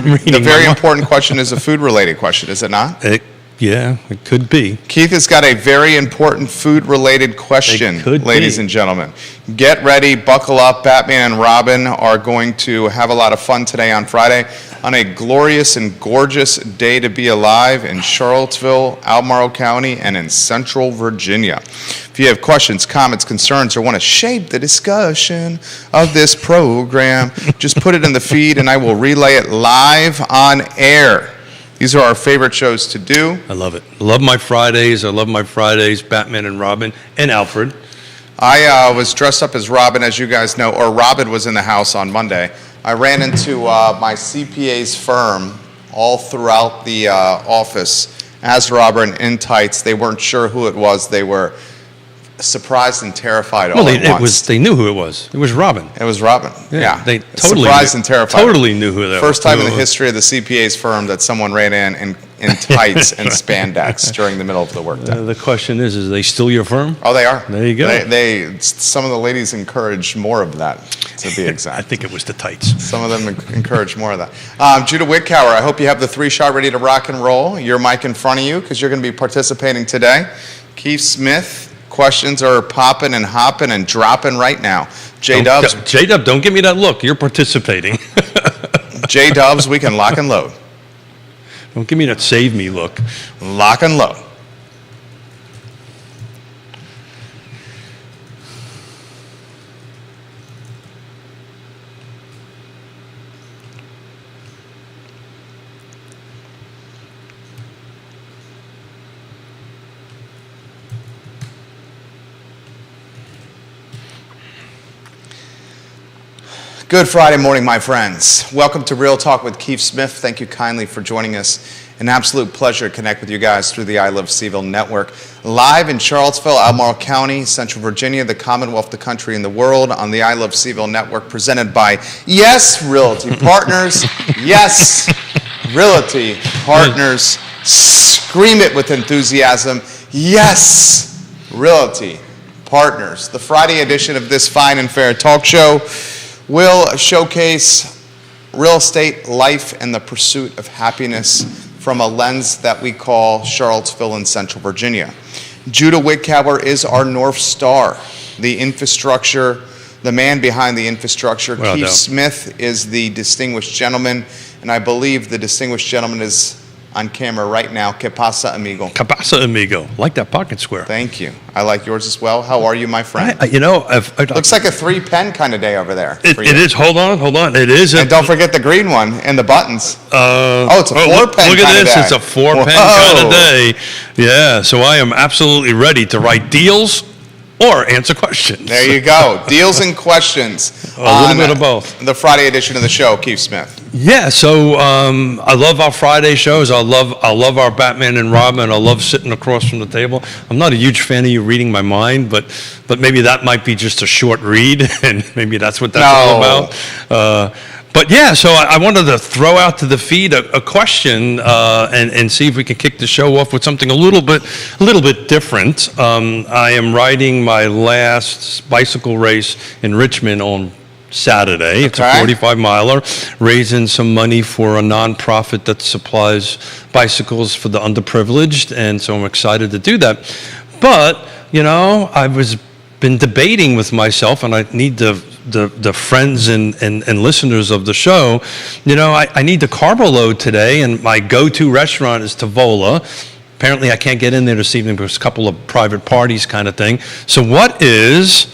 The very important question is a food-related question, is it not? Yeah, it could be. Keith has got a very important food-related question, ladies and gentlemen. Get ready, buckle up. Batman and Robin are going to have a lot of fun today on Friday on a glorious and gorgeous day to be alive in Charlottesville, Albemarle County, and in Central Virginia. If you have questions, comments, concerns, or want to shape the discussion of this program, just put it in the feed and I will relay it live on air. These are our favorite shows to do. I love it. I love my Fridays. Batman and Robin, and Alfred. I was dressed up as Robin, as you guys know, or Robin was in the house on Monday. I ran into my CPA's firm all throughout the office as Robin in tights. They weren't sure who it was. They were surprised and terrified all at once. They knew who it was. It was Robin. It was Robin. Yeah. They totally surprised and terrified. Totally knew who that was. First time in the history of the CPA's firm that someone ran in tights and spandex during the middle of the workday. The question is they still your firm? Oh, they are. There you go. Some of the ladies encourage more of that, to be exact. I think it was the tights. Some of them encourage more of that. Judah Wickower, I hope you have the 3-shot ready to rock and roll. Your mic in front of you because you're going to be participating today. Keith Smith. Questions are popping and hopping and dropping right now. J-Dubs, don't give me that look. You're participating. J-Dubs, we can lock and load. Don't give me that save me look. Lock and load. Good Friday morning, my friends. Welcome to Real Talk with Keith Smith. Thank you kindly for joining us. An absolute pleasure to connect with you guys through the I Love CVille network. Live in Charlottesville, Albemarle County, Central Virginia, the Commonwealth, the country, and the world on the I Love CVille network, presented by Yes Realty Partners. Yes Realty Partners. Scream it with enthusiasm. Yes Realty Partners. The Friday edition of this fine and fair talk show will showcase real estate, life, and the pursuit of happiness from a lens that we call Charlottesville and Central Virginia. Judah Wickower is our North Star, the infrastructure, the man behind the infrastructure. Keith Smith is the distinguished gentleman, and I believe the distinguished gentleman is on camera right now. Que pasa, amigo? Que pasa, amigo? Like that pocket square. Thank you. I like yours as well. How are you, my friend? Looks like a 3-pen kind of day over there. It is. Hold on. It is. And don't forget the green one and the buttons. It's a 4-pen. Look at this. It's a 4-pen kind of day. Yeah. So I am absolutely ready to write deals or answer questions. There you go. Deals and questions. A little bit of both. The Friday edition of the show, Keith Smith. Yeah, so I love our Friday shows. I love our Batman and Robin. I love sitting across from the table. I'm not a huge fan of you reading my mind, but maybe that might be just a short read, and maybe that's what that's all about. But yeah, so I wanted to throw out to the feed a question and see if we can kick the show off with something a little bit different. I am riding my last bicycle race in Richmond on Saturday. It's a 45-miler, raising some money for a nonprofit that supplies bicycles for the underprivileged, and so I'm excited to do that. But I was been debating with myself, and I need the friends and listeners of the show. I need to carbo load today, and my go-to restaurant is Tavola. Apparently, I can't get in there this evening because a couple of private parties kind of thing. So what is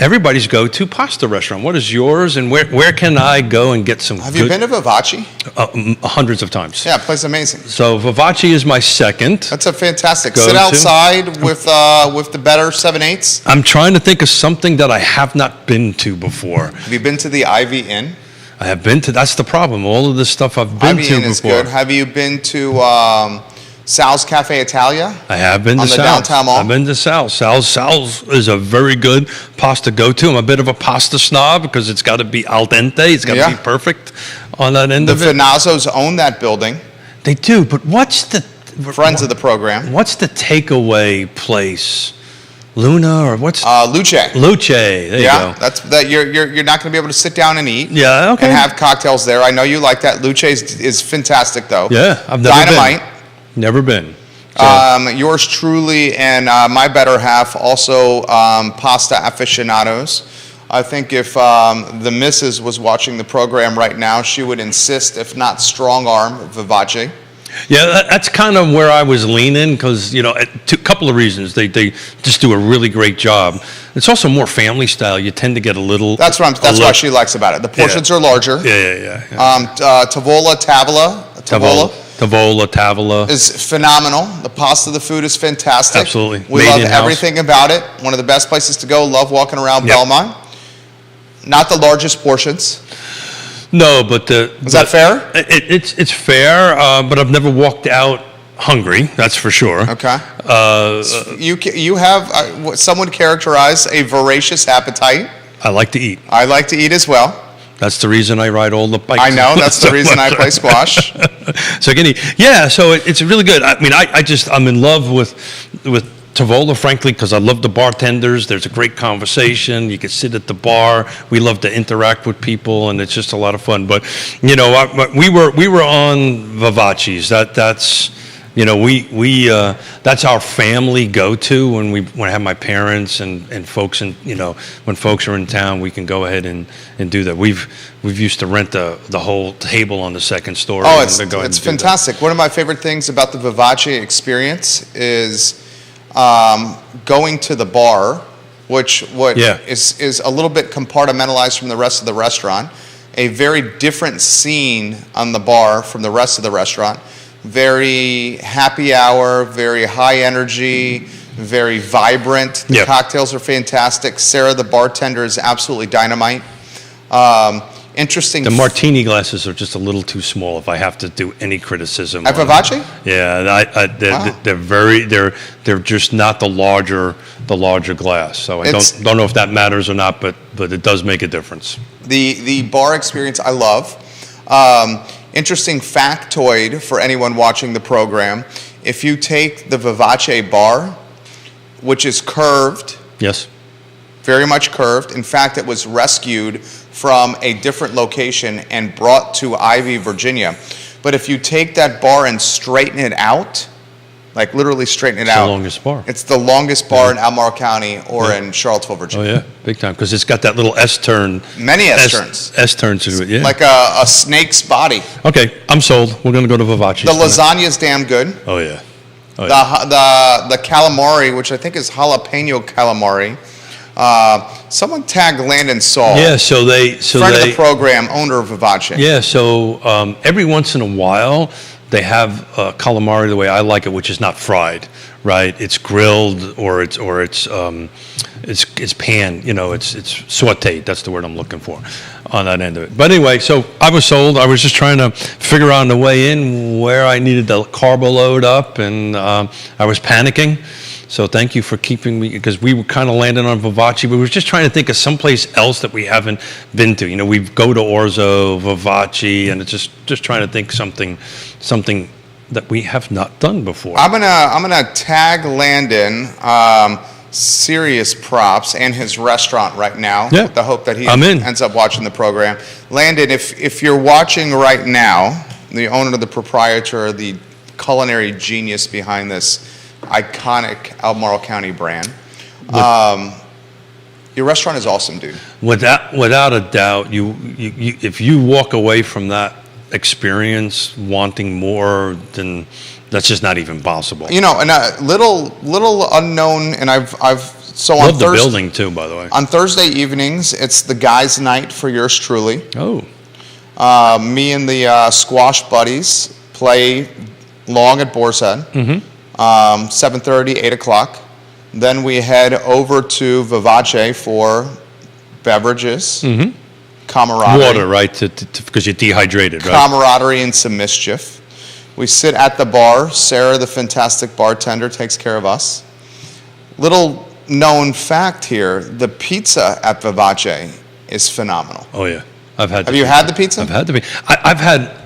everybody's go-to pasta restaurant? What is yours, and where can I go and get some Have you been to Vivace? Hundreds of times. Yeah, place amazing. So Vivace is my second. That's a fantastic. Sit outside with the better 7/8. I'm trying to think of something that I have not been to before. Have you been to the Ivy Inn? I have been to. That's the problem. All of this stuff I've been to before. Ivy Inn is good. Have you been to Sal's Cafe Italia? I have been to Sal's. On the downtown mall? I've been to Sal's. Sal's is a very good pasta go-to. I'm a bit of a pasta snob because it's got to be al dente. It's got to be perfect on that end of it. The Finazzos own that building. They do, but what's the... Friends of the program. What's the takeaway place Luna or what's Luce. Luce? There you Yeah, go. that's that. You're not going to be able to sit down and eat. Yeah, okay. And have cocktails there. I know you like that. Luce is fantastic, though. Yeah, I've never Dynamite. been. Never been. So, Yours truly and my better half also pasta aficionados. I think if the missus was watching the program right now, she would insist, if not strong arm, Vivace. yeah, that's kind of where I was leaning because a couple of reasons. They just do a really great job. It's also more family style. You tend to get a little. That's what she likes about it. The portions are larger. Yeah. Tavola Is phenomenal. The pasta, the food is fantastic. Absolutely. We Made love in-house. everything about it. One of the best places to go. Love walking around Yep. Belmont. Not the largest portions. No, but Is that fair? It's fair, but I've never walked out hungry. That's for sure. Okay. You have what some would characterize a voracious appetite. I like to eat. I like to eat as well. That's the reason I ride all the bikes. I know that's the So reason I much. play squash. So I can eat. Yeah, so it's really good. I mean, I'm in love with Tavola, frankly, because I love the bartenders. There's a great conversation. You can sit at the bar. We love to interact with people, and it's just a lot of fun. But we were on Vivace's. That's that's our family go-to when I have my parents and folks, and when folks are in town, we can go ahead and do that. We've used to rent the whole table on the second story. Oh, and go ahead it's and do that. fantastic. One of my favorite things about the Vivace experience is going to the bar, which Yeah. is a little bit compartmentalized from the rest of the restaurant. A very different scene on the bar from the rest of the restaurant. Very happy hour, very high energy, very vibrant. The Yeah. cocktails are fantastic. Sarah, the bartender, is absolutely dynamite. Interesting. The martini glasses are just a little too small. If I have to do any criticism, At on Vivace? them. Yeah, Wow. they're just not the larger glass. So I It's- don't know if that matters or not, but it does make a difference. The bar experience I love. Interesting factoid for anyone watching the program. If you take the Vivace bar, which is curved, Yes. very much curved. In fact, it was rescued from a different location and brought to Ivy, Virginia. But if you take that bar and straighten it out, like literally straighten it It's the out, longest bar. it's the longest bar in Albemarle County or in Charlottesville, Oh Virginia. yeah, big time because it's got that little S turn. Many S turns. S turns to it. Yeah. Like a snake's body. Okay, I'm sold. We're gonna go to Vivace's. The lasagna's damn good. Oh yeah. Oh, yeah. The calamari, which I think is jalapeno calamari. Someone tagged Landon Saul, Yeah. friend of the program, owner of Vivace. Yeah, so every once in a while they have calamari the way I like it, which is not fried, right? It's grilled or it's pan, it's sautéed. That's the word I'm looking for on that end of it. But anyway, so I was sold. I was just trying to figure out on the way in where I needed the carbo load up, and I was panicking. So thank you for keeping me, because we were kind of landing on Vivace, but we were just trying to think of someplace else that we haven't been to. We go to Orzo, Vivace, and it's just trying to think something that we have not done before. I'm gonna tag Landon, serious props, and his restaurant right now. Yeah. With the hope that he I'm in. ends up watching the program. Landon, if you're watching right now, the owner, the proprietor, the culinary genius behind this iconic Albemarle County brand. Your restaurant is awesome, dude. Without a doubt, you if you walk away from that experience wanting more, then that's just not even possible. And a little unknown, and I've so on Love the Thursday, building too, by the way. on Thursday evenings, it's the guys' night for yours truly. Oh, Me and the squash buddies play long at Boar's Head. 7:30, 8 o'clock. Then we head over to Vivace for beverages, camaraderie, water, right? Because you're dehydrated, right? camaraderie, and some mischief. We sit at the bar. Sarah, the fantastic bartender, takes care of us. Little known fact here: the pizza at Vivace is phenomenal. Oh yeah, I've had. Have you had the pizza? I've had the pizza.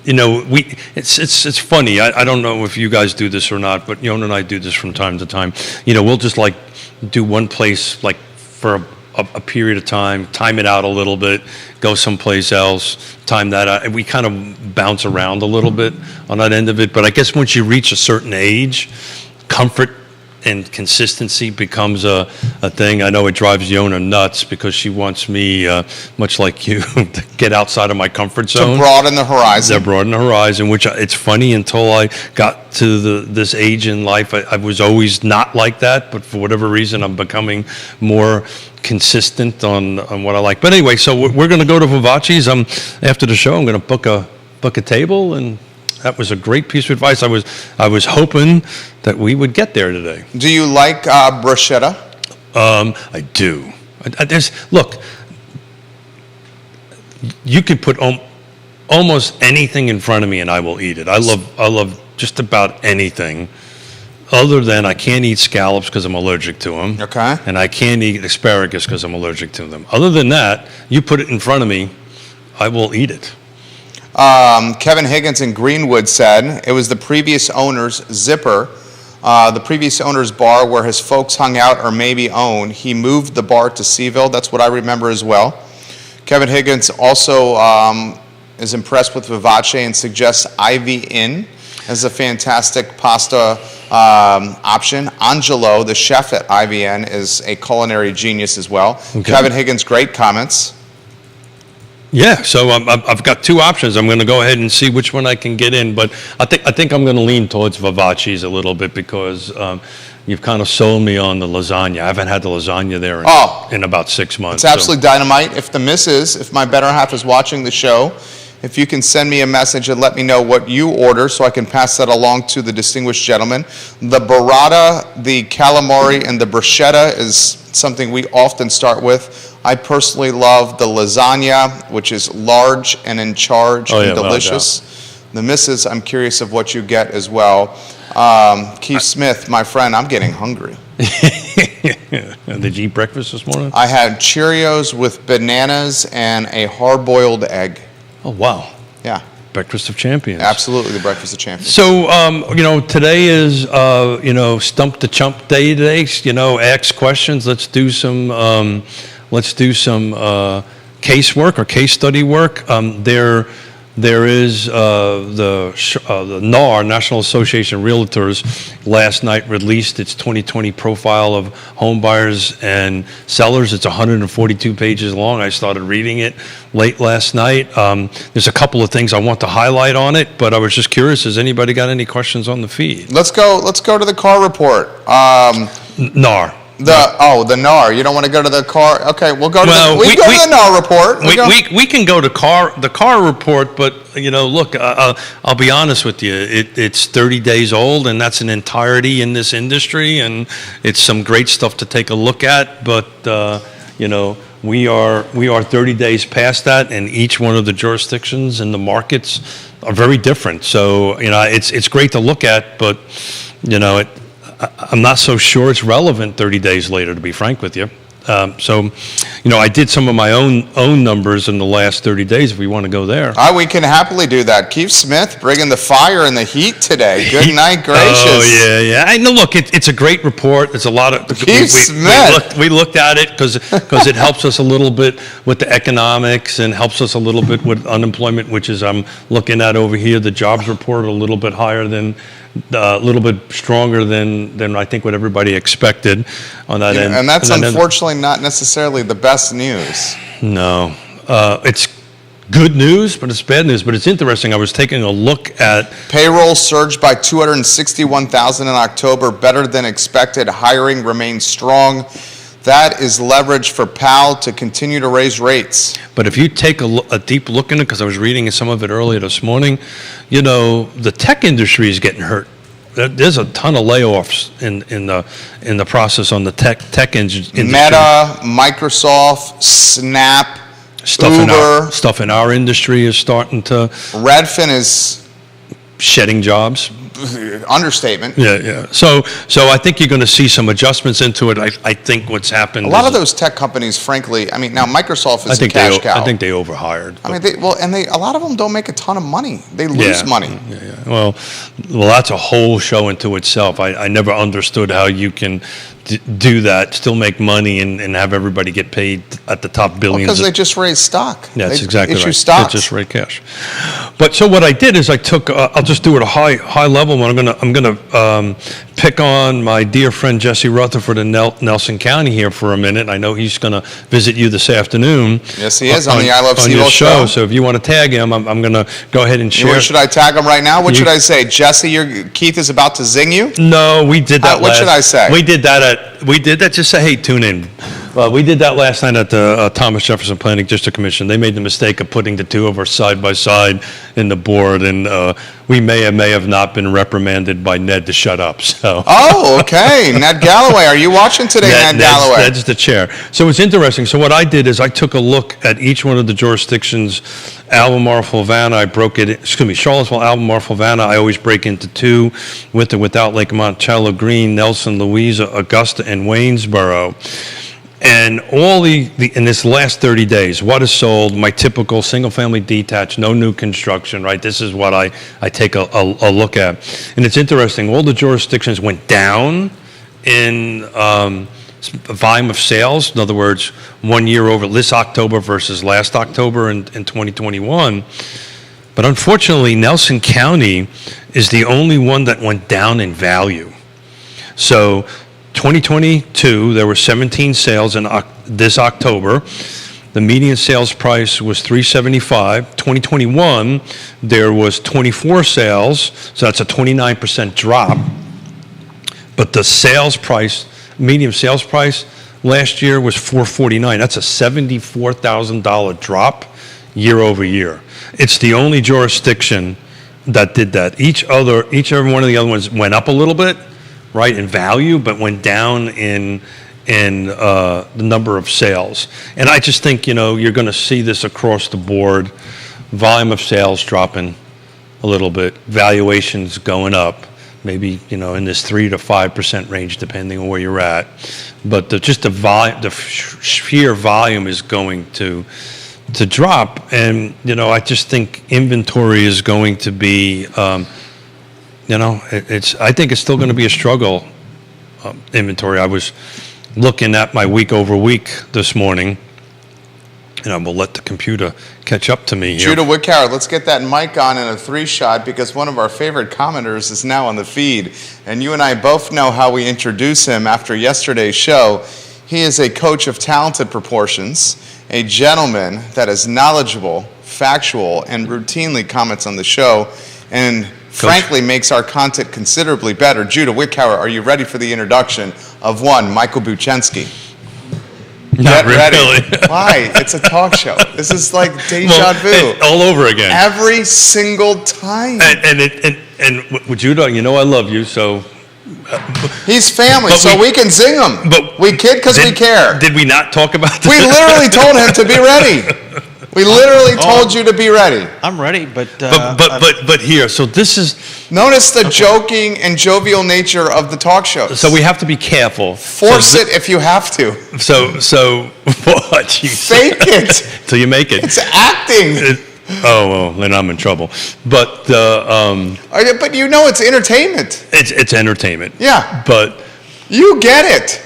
it's funny. I don't know if you guys do this or not, but Yona and I do this from time to time. We'll just like do one place like for a period of time it out a little bit, go someplace else, time that out, and we kind of bounce around a little bit on that end of it. But I guess once you reach a certain age, comfort and consistency becomes a thing. I know it drives Yona nuts because she wants me, much like you, to get outside of my comfort zone. To broaden the horizon. To broaden the horizon, which it's funny, until I got to this age in life, I was always not like that, but for whatever reason, I'm becoming more consistent on what I like. But anyway, so we're going to go to Vivace's. After the show, I'm going to book a table, and that was a great piece of advice. I was hoping that we would get there today. Do you like bruschetta? I do. Look, you could put almost anything in front of me and I will eat it. I love just about anything, other than I can't eat scallops because I'm allergic to them. Okay. And I can't eat asparagus because I'm allergic to them. Other than that, you put it in front of me, I will eat it. Kevin Higgins in Greenwood said it was the previous owner's Zipper, the previous owner's bar where his folks hung out or maybe owned. He moved the bar to Seaville. That's what I remember as well. Kevin Higgins also is impressed with Vivace and suggests Ivy Inn as a fantastic pasta option. Angelo, the chef at Ivy Inn, is a culinary genius as well. Okay. Kevin Higgins, great comments. Yeah, so I've got two options. I'm going to go ahead and see which one I can get in, but I think I'm going to lean towards Vivace's a little bit because you've kind of sold me on the lasagna. I haven't had the lasagna there in about 6 months. It's absolutely dynamite. If my better half is watching the show, if you can send me a message and let me know what you order so I can pass that along to the distinguished gentleman. The burrata, the calamari, and the bruschetta is something we often start with. I personally love the lasagna, which is large and in charge and delicious. The missus, I'm curious of what you get as well. Keith Smith, my friend, I'm getting hungry. Did you eat breakfast this morning? I had Cheerios with bananas and a hard-boiled egg. Oh, wow. Yeah. Breakfast of Champions. Absolutely, the Breakfast of Champions. So, today is, Stump the Chump Day today. Ask questions. Let's do some casework or case study work. There is the NAR, National Association of Realtors, last night released its 2020 profile of home buyers and sellers. It's 142 pages long. I started reading it late last night. There's a couple of things I want to highlight on it, but I was just curious, has anybody got any questions on the feed? Let's go to the car report. NAR. The NAR. You don't want to go to the car? Okay, we'll go to the NAR report. We can go to the car report, but look, I'll be honest with you. It's 30 days old, and that's an entirety in this industry, and it's some great stuff to take a look at. But we are 30 days past that, and each one of the jurisdictions and the markets are very different. So it's great to look at, but I'm not so sure it's relevant 30 days later, to be frank with you. I did some of my own numbers in the last 30 days, if we want to go there. We can happily do that. Keith Smith bringing the fire and the heat today. Good night, gracious. Oh, yeah. I know, look, it's a great report. It's a lot of... Keith Smith. We looked at it because it helps us a little bit with the economics and helps us a little bit with unemployment, which is I'm looking at over here. The jobs report a little bit higher than... a little bit stronger than I think what everybody expected on that end. And that's unfortunately not necessarily the best news. No. It's good news, but it's bad news. But it's interesting. I was taking a look at... Payroll surged by 261,000 in October, better than expected. Hiring remains strong. That is leverage for Powell to continue to raise rates. But if you take a deep look in it, because I was reading some of it earlier this morning, the tech industry is getting hurt. There's a ton of layoffs in the process on the tech industry. Meta, Microsoft, Snap, Uber. Stuff in our industry is starting to... Redfin is... shedding jobs. understatement. Yeah. So I think you're going to see some adjustments into it. I think what's happened. A lot of those tech companies, frankly, I mean, now Microsoft is a cash cow. I think they overhired. I mean, a lot of them don't make a ton of money. They lose money. Yeah. Well, that's a whole show into itself. I never understood how you can do that, still make money, and have everybody get paid at the top billions. Because they just raise stock. Yeah, that's they exactly issue right. Stocks. They just raise cash. But so what I did is I took. I'll just do it a high level. And I'm gonna pick on my dear friend Jesse Rutherford in Nelson County here for a minute. I know he's gonna visit you this afternoon. Yes, he is on the I Love on CVille your show. So if you want to tag him, I'm gonna go ahead and share. Where should I tag him right now? What should I say? Jesse, Keith is about to zing you? No, we did that. What should I say? We did that. Just say, hey, tune in. Well, we did that last night at the Thomas Jefferson Planning District Commission. They made the mistake of putting the two of us side by side in the board, and we may have not been reprimanded by Ned to shut up. So. Oh, okay. Ned Galloway. Are you watching today, Ned Galloway? Ned's the chair. So it's interesting. So what I did is I took a look at each one of the jurisdictions. Albemarle, Fluvanna, I broke it. Charlottesville, Albemarle, Fluvanna, I always break into two, with and without Lake Monticello, Greene, Nelson, Louisa, Augusta, and Waynesboro. And all in this last 30 days, what is sold, my typical single-family detached, no new construction, right? This is what I take a look at. And it's interesting, all the jurisdictions went down in volume of sales. In other words, 1 year over this October versus last October in 2021. But unfortunately, Nelson County is the only one that went down in value. So 2022, there were 17 sales in this October. The median sales price was $375. 2021, there was 24 sales, so that's a 29% drop. But the sales price, median sales price last year was $449. That's a $74,000 drop year over year. It's the only jurisdiction that did that. Every one of the other ones went up a little bit, right, in value, but went down in the number of sales. And I just think, you're going to see this across the board. Volume of sales dropping a little bit, valuations going up, maybe, in this 3 to 5% range, depending on where you're at. But the sheer volume is going to drop. And, I just think inventory is going to be, I think it's still going to be a struggle, inventory. I was looking at my week over week this morning, and I will let the computer catch up to me here. Judah Wickower, let's get that mic on in a 3-shot, because one of our favorite commenters is now on the feed. And you and I both know how we introduce him after yesterday's show. He is a coach of talented proportions, a gentleman that is knowledgeable, factual, and routinely comments on the show, and frankly makes our content considerably better. Judah Wickower, are you ready for the introduction of one Michael Buchensky? Not Get ready. really. Why? It's a talk show. This is like deja vu. All over again. Every single time. And with Judah, I love you, so. He's family, so we can zing him. But we kid because we care. Did we not talk about this? We literally told him to be ready. We literally told you to be ready. I'm ready, but here. So this is. Notice the joking and jovial nature of the talk shows. So we have to be careful. Force it if you have to. So what? You fake it till you make it. It's acting. Well, then I'm in trouble. But but it's entertainment. It's entertainment. Yeah. But you get it.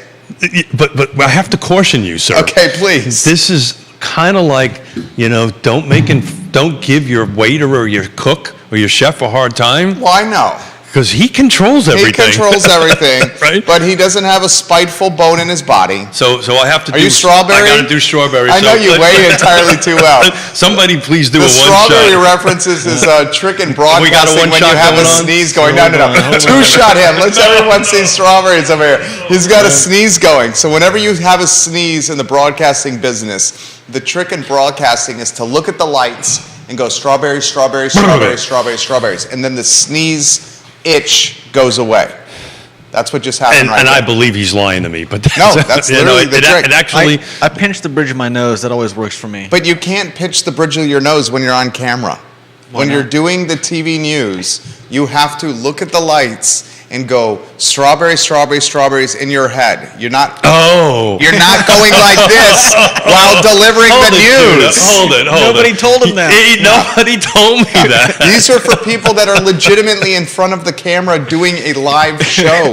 But I have to caution you, sir. Okay, please. This is kind of like, don't give your waiter or your cook or your chef a hard time. Why no? Because he controls everything. He controls everything, right? But he doesn't have a spiteful bone in his body. So I have to. Are you strawberry? I got to do strawberry. I know you weigh entirely too well. Somebody please do the a one-shot. Strawberry references is a trick in broadcasting we got a when you have a sneeze going. No. 2-shot him. Let's everyone see strawberries over here. He's got a sneeze going. So whenever you have a sneeze in the broadcasting business, the trick in broadcasting is to look at the lights and go strawberries, strawberries, strawberries, strawberries, strawberries, and then the sneeze itch goes away. That's what just happened right and there. I believe he's lying to me, but that's literally the trick. It actually, I pinch the bridge of my nose. That always works for me. But you can't pitch the bridge of your nose when you're on camera. When you're doing the TV news, you have to look at the lights and go strawberry, strawberry, strawberries in your head. You're not. Oh. You're not going like this while delivering the news. Hold it. Nobody told him that. Nobody told me that. These are for people that are legitimately in front of the camera doing a live show.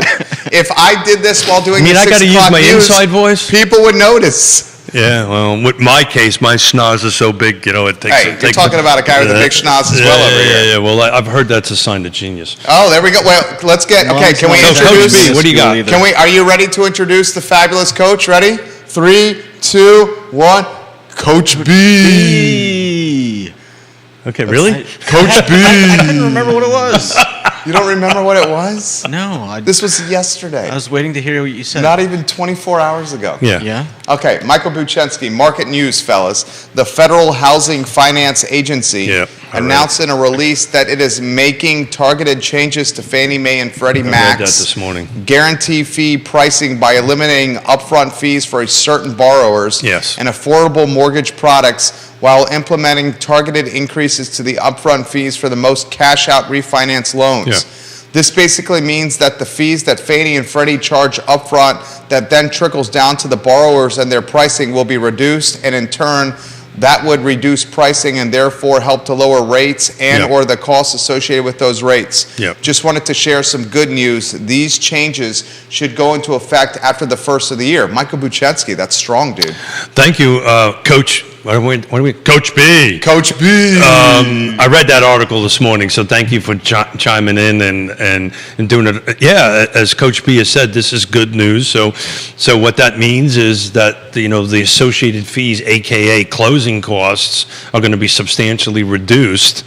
If I did this while doing the 6 I got to use o'clock my news, inside voice? people would notice. Yeah, well, with my case, my schnoz is so big, it takes... Hey, you're talking about a guy with a big schnoz as well over here. Yeah, well, I've heard that's a sign of genius. Oh, there we go. Well, let's get, okay, can we So, introduce... Coach B, what do you got? Are you ready to introduce the fabulous coach? Ready? 3, 2, 1. Coach B. Okay, really? Coach B. I couldn't remember what it was. You don't remember what it was? No. This was yesterday. I was waiting to hear what you said. Not even 24 hours ago. Yeah. Yeah? Okay, Michael Buchensky, Market News, fellas. The Federal Housing Finance Agency announced in a release that it is making targeted changes to Fannie Mae and Freddie I read Mac's that this morning. guarantee fee pricing by eliminating upfront fees for certain borrowers Yes. and affordable mortgage products while implementing targeted increases to the upfront fees for the most cash-out refinance loans. Yeah. This basically means that the fees that Fannie and Freddie charge upfront that then trickles down to the borrowers and their pricing will be reduced, and in turn, that would reduce pricing and therefore help to lower rates and Yep. or the costs associated with those rates. Yep. Just wanted to share some good news. These changes should go into effect after the first of the year. Michael Buchensky, that's strong, dude. Thank you, Coach. What are we? Coach B. Coach B. I read that article this morning, so thank you for chiming in and doing it. Yeah, as Coach B has said, this is good news. So what that means is that the associated fees, aka closing costs, are going to be substantially reduced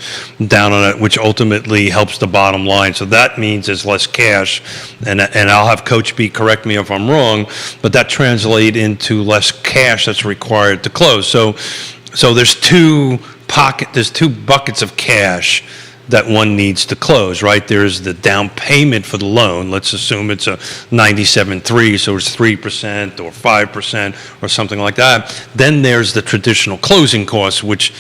down on it, which ultimately helps the bottom line. So that means there's less cash, and I'll have Coach B correct me if I'm wrong, but that translates into less cash that's required to close. So there's two buckets of cash that one needs to close, right? There's the down payment for the loan. Let's assume it's a 97.3, so it's 3% or 5% or something like that. Then there's the traditional closing costs, which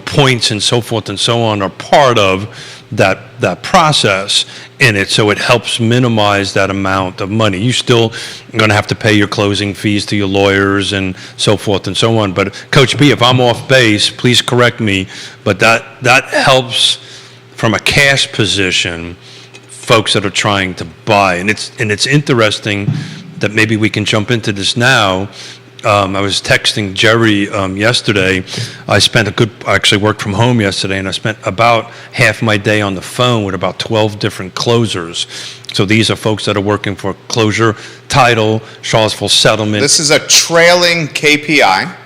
points and so forth and so on are part of that process in it, so it helps minimize that amount of money. You still going to have to pay your closing fees to your lawyers and so forth and so on. But Coach B, if I'm off base, please correct me. But that helps from a cash position, folks that are trying to buy, and it's interesting that maybe we can jump into this now. I was texting Jerry yesterday. I actually worked from home yesterday, and I spent about half my day on the phone with about 12 different closers. So these are folks that are working for closure, title, Charlottesville settlement. This is a trailing KPI.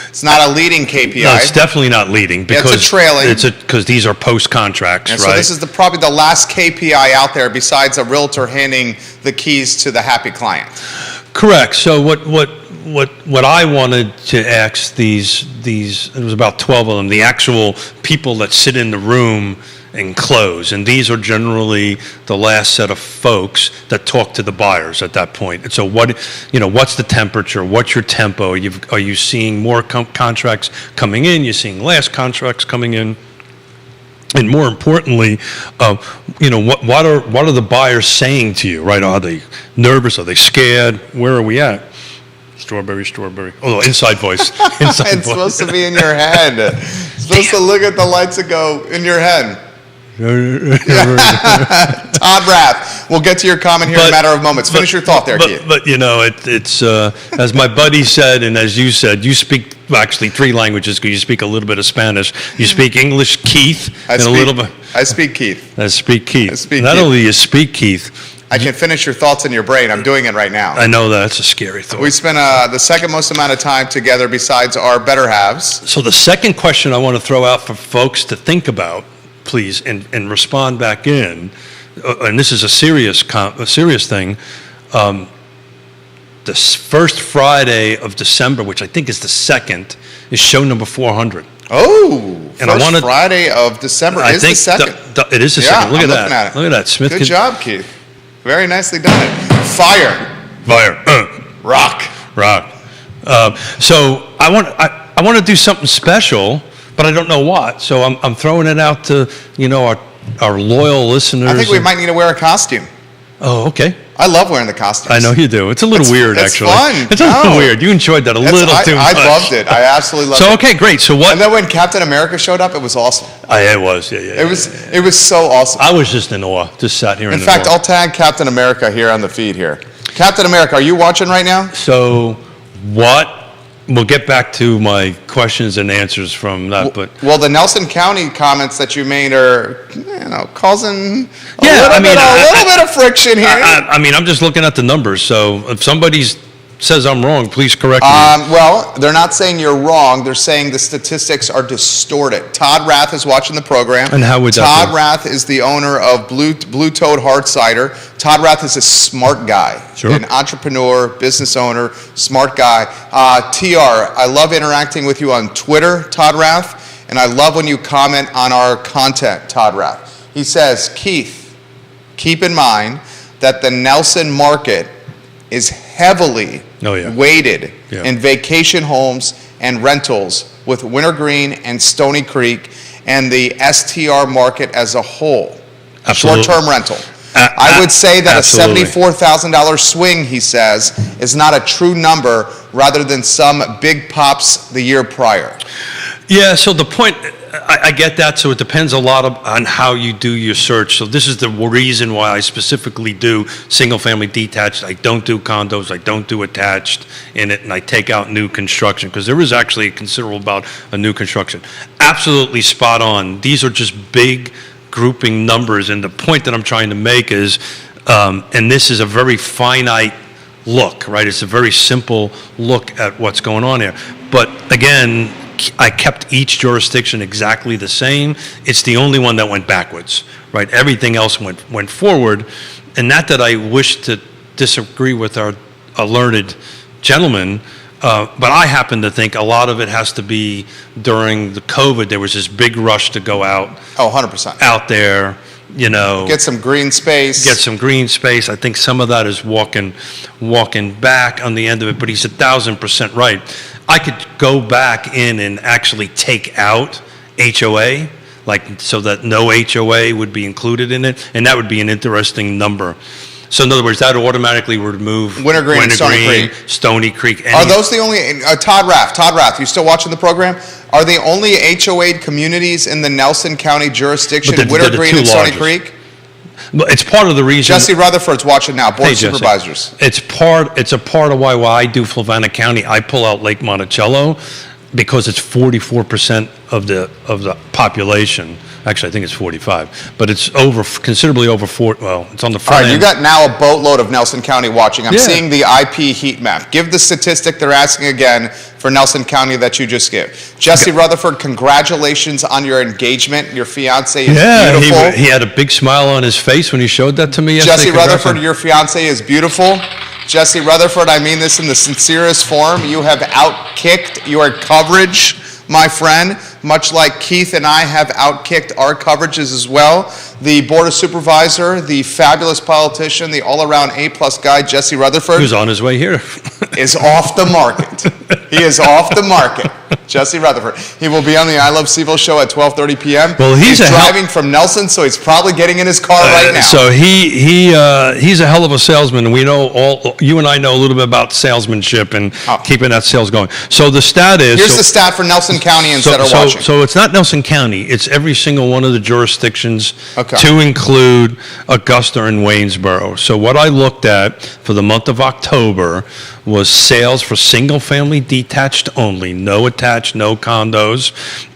It's not a leading KPI. No, it's definitely not leading because it's a trailing. Because these are post contracts, and right? So this is probably the last KPI out there besides a realtor handing the keys to the happy client. Correct. So what I wanted to ask these it was about 12 of them, the actual people that sit in the room and close, and these are generally the last set of folks that talk to the buyers at that point. And so what's the temperature? What's your tempo? Are you seeing more contracts coming in? You're seeing less contracts coming in? And more importantly, what are the buyers saying to you, right? Are they nervous? Are they scared? Where are we at? Strawberry. Oh, inside voice. It's supposed to be in your head. It's supposed to look at the lights and go in your head. Todd Rath. We'll get to your comment here in a matter of moments. Finish your thought there, Keith. But it's as my buddy said, and as you said, you speak actually 3 languages because you speak a little bit of Spanish. You speak English, Keith, I speak Keith. I speak Keith. Not Keith. only you speak Keith, I can finish your thoughts in your brain. I'm doing it right now. I know that's a scary thought. We spent the second most amount of time together besides our better halves. So the second question I want to throw out for folks to think about, please, and respond back in, and this is a serious thing. The first Friday of December, which I think is the 2nd, is show number 400. Oh, And first Friday of December is the 2nd. It is the 2nd. Yeah, Look I'm at that. looking at it. Look at that. Smith. Good job, Keith. Very nicely done it. Fire. Rock. So I want to do something special but I don't know what. So I'm throwing it out to, our loyal listeners. I think we might need to wear a costume. Oh, okay. I love wearing the costumes. I know you do. It's a little weird, it's actually. fun. It's a little No. weird. You enjoyed that a little too much. I loved it. I absolutely loved So, it. okay, great. So what? And then when Captain America showed up, it was awesome. It was, yeah. It was so awesome. I was just in awe. Just sat here In in fact, awe. I'll tag Captain America here on the feed here. Captain America, are you watching right now? So what? We'll get back to my questions and answers from that, but Well, the Nelson County comments that you made are, causing a Yeah, little bit of friction here. I mean, I'm just looking at the numbers. So if somebody says I'm wrong, please correct me. Well, they're not saying you're wrong. They're saying the statistics are distorted. Todd Rath is watching the program. And how would that Todd be? Rath is the owner of Blue Toad Hard Cider. Todd Rath is a smart guy, Sure. an entrepreneur, business owner, smart guy. TR, I love interacting with you on Twitter, Todd Rath, and I love when you comment on our content, Todd Rath. He says, Keith, keep in mind that the Nelson market is heavily Oh, yeah. weighted Yeah. in vacation homes and rentals with Wintergreen and Stony Creek and the STR market as a whole. Absolutely. Short-term rental. I would say that absolutely. a $74,000 swing, he says, is not a true number rather than some big pops the year prior. Yeah, so the point, I get that, so it depends a lot on how you do your search. So this is the reason why I specifically do single-family detached. I don't do condos, I don't do attached in it, and I take out new construction, because there is actually a considerable about a new construction. Absolutely spot on. These are just big grouping numbers, and the point that I'm trying to make is, and this is a very finite look, right? It's a very simple look at what's going on here. But again, I kept each jurisdiction exactly the same. It's the only one that went backwards, right? Everything else went forward. And not that I wish to disagree with our learned gentleman, but I happen to think a lot of it has to be during the COVID. There was this big rush to go out Oh, 100%. there, Get some green space. get some green space. I think some of that is walking back on the end of it, but he's 1,000% right. I could go back in and actually take out HOA, so that no HOA would be included in it, and that would be an interesting number. So in other words, that would automatically remove Wintergreen and Stony Creek. Stony Creek. Are those the only, Todd Rath, you still watching the program? Are the only HOA communities in the Nelson County jurisdiction But they're the Wintergreen two and Stony largest. Creek? Well, it's part of the reason. Jesse Rutherford's watching now, Board Hey, of Jesse. Supervisors. It's a part of why I do Flavanna County. I pull out Lake Monticello because it's 44% of the population. Actually, I think it's 45, but it's considerably over 40. Well, it's on the All front right, you end. got now a boatload of Nelson County watching. I'm Yeah. seeing the IP heat map. Give the statistic they're asking again for Nelson County that you just gave. Jesse Rutherford, congratulations on your engagement. Your fiance is beautiful. He had a big smile on his face when he showed that to me yesterday. Jesse Congrats Rutherford, on- your fiance is beautiful. Jesse Rutherford, I mean this in the sincerest form. You have outkicked your coverage, my friend, much like Keith and I have outkicked our coverages as well. The Board of Supervisor, the fabulous politician, the all-around A-plus guy, Jesse He Rutherford, was on his way here. is off the market. He is off the market. Jesse Rutherford. He will be on the I Love Seville show at 12:30 p.m. Well, he's driving from Nelson, so he's probably getting in his car right now. So he's a hell of a salesman, and we know you and I know a little bit about salesmanship and keeping that sales going. So the stat is Here's the stat for Nelson Countyans that are watching. So it's not Nelson County; it's every single one of the jurisdictions, Okay. to include Augusta and Waynesboro. So what I looked at for the month of October was sales for single-family detached only, no attached, no condos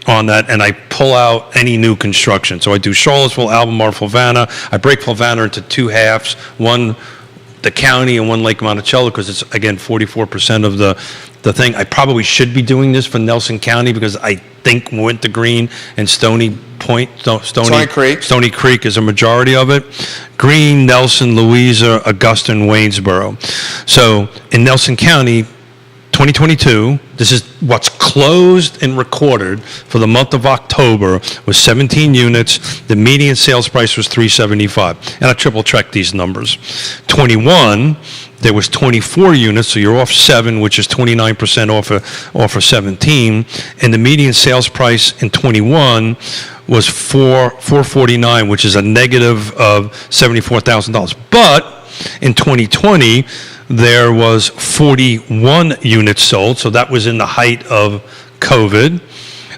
on that, and I pull out any new construction. So I do Charlottesville, Albemarle, Flavanna. I break Flavanna into two halves, one the county and one Lake Monticello, because it's, again, 44% of the thing. I probably should be doing this for Nelson County because I think Wintergreen and Stony Creek is a majority of it. Greene, Nelson, Louisa, Augusta, and Waynesboro. So in Nelson County, 2022, this is what's closed and recorded for the month of October, was 17 units. The median sales price was $375. And I triple checked these numbers. 21, there was 24 units, so you're off 7, which is 29% off of 17. And the median sales price in 21 was $449, which is a negative of $74,000. But in 2020, there was 41 units sold, so that was in the height of COVID.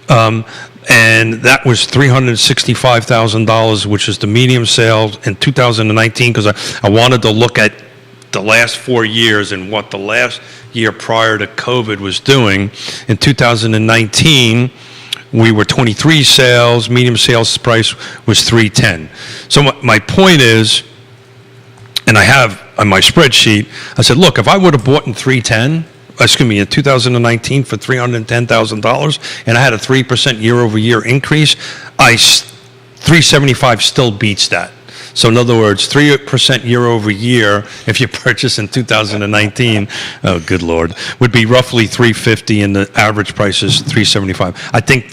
And that was $365,000, which is the median sales in 2019, because I wanted to look at the last 4 years and what the last year prior to COVID was doing. In 2019, we were 23 sales, median sales price was $310. So my point is, and I have on my spreadsheet, I said, look, if I would have bought in 2019 for $310,000, and I had a 3% year-over-year increase, 375 still beats that. So in other words, 3% year-over-year, if you purchase in 2019, oh, good Lord, would be roughly $350, and the average price is $375. I think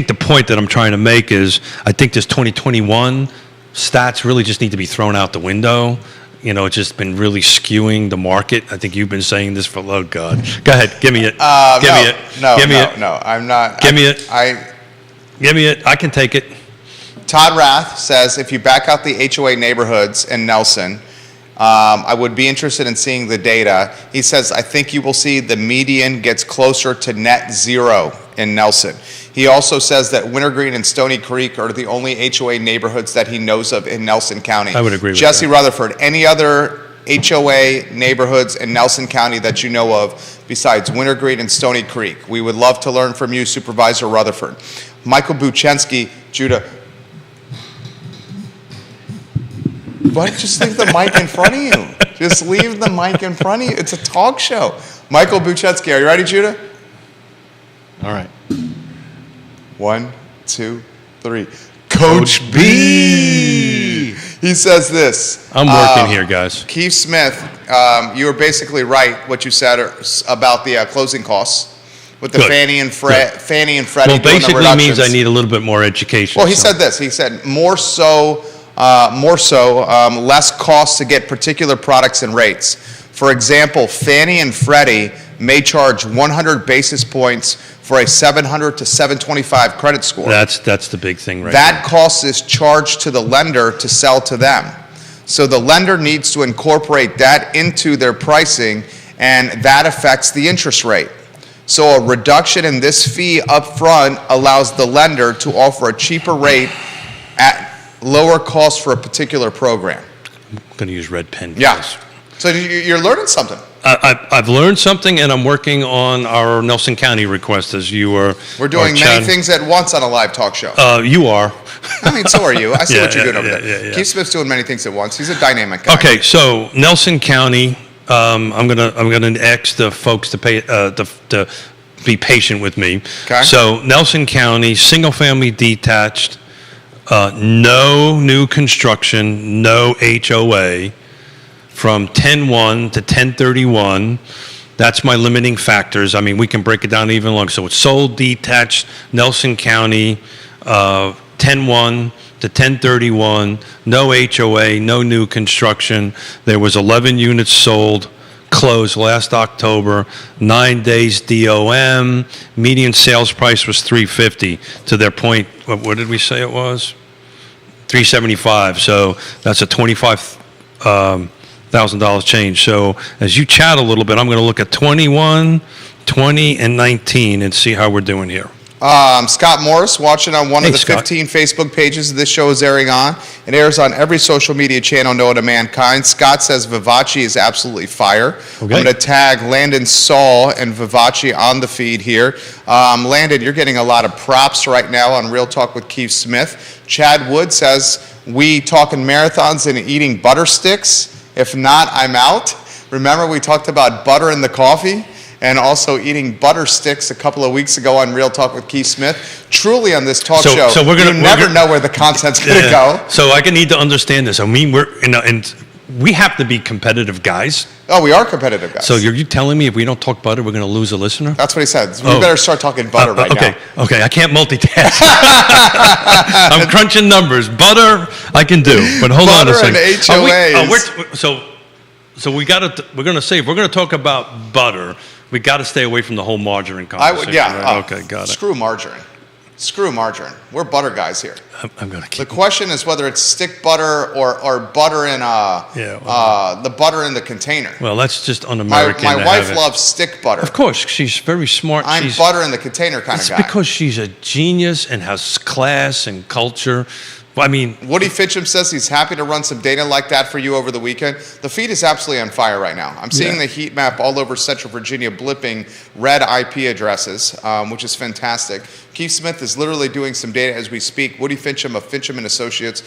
the point that I'm trying to make is, I think this 2021 stats really just need to be thrown out the window. You know, it's just been really skewing the market. I think you've been saying this for, oh, God. Go ahead, give me it. Give me it. No, I'm not. Give me it. Give me it. I can take it. Todd Rath says, if you back out the HOA neighborhoods in Nelson, I would be interested in seeing the data. He says, I think you will see the median gets closer to net zero in Nelson. He also says that Wintergreen and Stony Creek are the only HOA neighborhoods that he knows of in Nelson County. I would agree with Jesse that. Rutherford, any other HOA neighborhoods in Nelson County that you know of besides Wintergreen and Stony Creek? We would love to learn from you, Supervisor Rutherford. Michael Buchensky, Judah. But just leave the mic in front of you. Just leave the mic in front of you. It's a talk show. Michael Buchensky, are you ready, Judah? All right. 1, 2, 3. Coach B. He says this. I'm working here, guys. Keith Smith, you were basically right what you said about the closing costs with the Good. Fannie and Freddie Well, doing the basically reductions. means I need a little bit more education. Well, he said this. He said less costs to get particular products and rates. For example, Fannie and Freddie may charge 100 basis points for a 700 to 725 credit score. That's the big thing right That cost is charged to the lender to sell to them. So the lender needs to incorporate that into their pricing, and that affects the interest rate. So a reduction in this fee up front allows the lender to offer a cheaper rate at lower cost for a particular program. I'm going to use red pen. Yeah. guys. So you're learning something. I've learned something, and I'm working on our Nelson County request, as you were. We're doing many things at once on a live talk show. You are. I mean, so are you. I see Yeah, what you're doing over yeah, there. yeah. Keith Smith's doing many things at once. He's a dynamic guy. Okay, so Nelson County, I'm gonna ask the folks to be patient with me. Okay. So Nelson County, single family detached, no new construction, no HOA, from 10/1 to 10/31. That's my limiting factors. I mean, we can break it down even longer. So it's sold detached, Nelson County, 10/1 to 10/31, no HOA, no new construction. There was 11 units sold, closed last October, 9 days DOM. Median sales price was $350. To their point, what did we say it was? $375. So that's a $25,000 change. So as you chat a little bit, I'm going to look at 21, 20, and 19 and see how we're doing here. Scott Morris watching on one Hey, of the Scott. 15 Facebook pages this show is airing on. It airs on every social media channel known to mankind. Scott says Vivace is absolutely fire. Okay. I'm going to tag Landon Saul and Vivace on the feed here. Landon, you're getting a lot of props right now on Real Talk with Keith Smith. Chad Wood says, we talking marathons and eating butter sticks? If not, I'm out. Remember we talked about butter in the coffee? And also eating butter sticks a couple of weeks ago on Real Talk with Keith Smith. Truly on this talk show, we're gonna- you never know where the content's going to go. So I need to understand this. I mean, we have to be competitive guys. Oh, we are competitive guys. So you telling me if we don't talk butter, we're going to lose a listener? That's what he said. We better start talking butter right okay. now. Okay, I can't multitask. I'm crunching numbers. Butter, I can do, but hold on a Butter second. and HOAs. So we're going to say if we're going to talk about butter, we got to stay away from the whole margarine conversation. Right? Okay, got it. Screw margarine. Screw margarine. We're butter guys here. I'm going to The keep. question is whether it's stick butter or butter in the butter in the container. Well, that's just un-American. My to wife have it. loves stick butter. Of course, she's very smart. I'm she's, butter in the container kind of It's guy. because she's a genius and has class and culture. I mean, Woody Fitcham says he's happy to run some data like that for you over the weekend. The feed is absolutely on fire right now. I'm seeing the heat map all over Central Virginia blipping red IP addresses, which is fantastic. Keith Smith is literally doing some data as we speak. Woody Fitcham of Fitcham and Associates.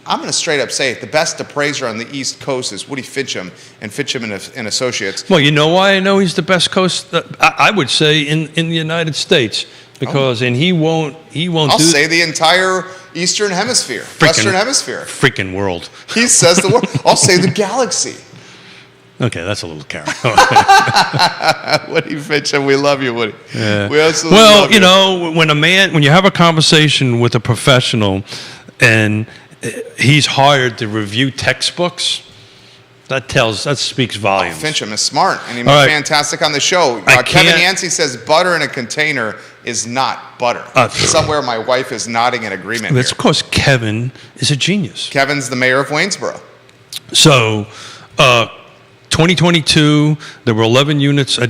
I'm going to straight up say it. The best appraiser on the East Coast is Woody Fitcham and Fitcham and Associates. well, you know why I know he's the best coast? I would say in the United States because, and he won't I'll say the entire Eastern Hemisphere, Western Hemisphere. freaking world. He says the word. I'll say the galaxy. Okay, that's a little carry. Woody Fitcham, we love you, Woody. Yeah. We absolutely Well, love you know, when you have a conversation with a professional and he's hired to review textbooks, that speaks volumes. Fitcham is smart, and he's All right. fantastic on the show. I Kevin can't- Yancey says butter in a container is not butter. Somewhere my wife is nodding in agreement That's here. because Kevin is a genius. Kevin's the mayor of Waynesboro. So, 2022, there were 11 units. I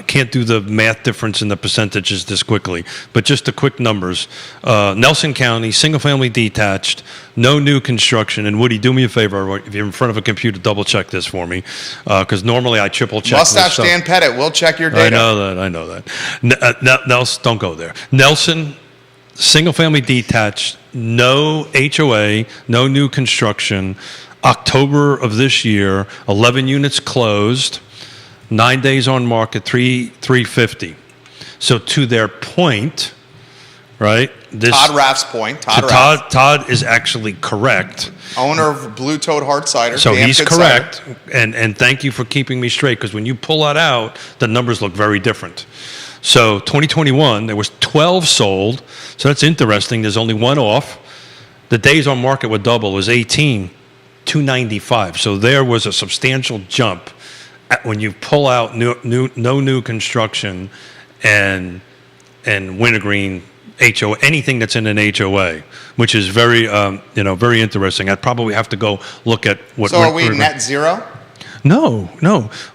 can't do the math difference in the percentages this quickly, but just the quick numbers. Nelson County, single-family detached, no new construction. And Woody, do me a favor, if you're in front of a computer, double-check this for me, because normally I triple-check this Mustache stuff. Dan Pettit, we'll check your data. I know that. Nelson, don't go there. Nelson, single-family detached, no HOA, no new construction. October of this year, 11 units closed, 9 days on market, 350. So to their point, right? Todd Raff's point. Todd Raff, Todd is actually correct. owner of Blue Toad Hard Cider. So damn he's good correct, cider. and thank you for keeping me straight, because when you pull that out, the numbers look very different. So 2021, there was 12 sold, so that's interesting. There's only one off. The days on market were double, it was 18, 295. So there was a substantial jump when you pull out no new construction and wintergreen HOA, anything that's in an HOA, which is very very interesting. I'd probably have to go look at what. So are we net zero? No.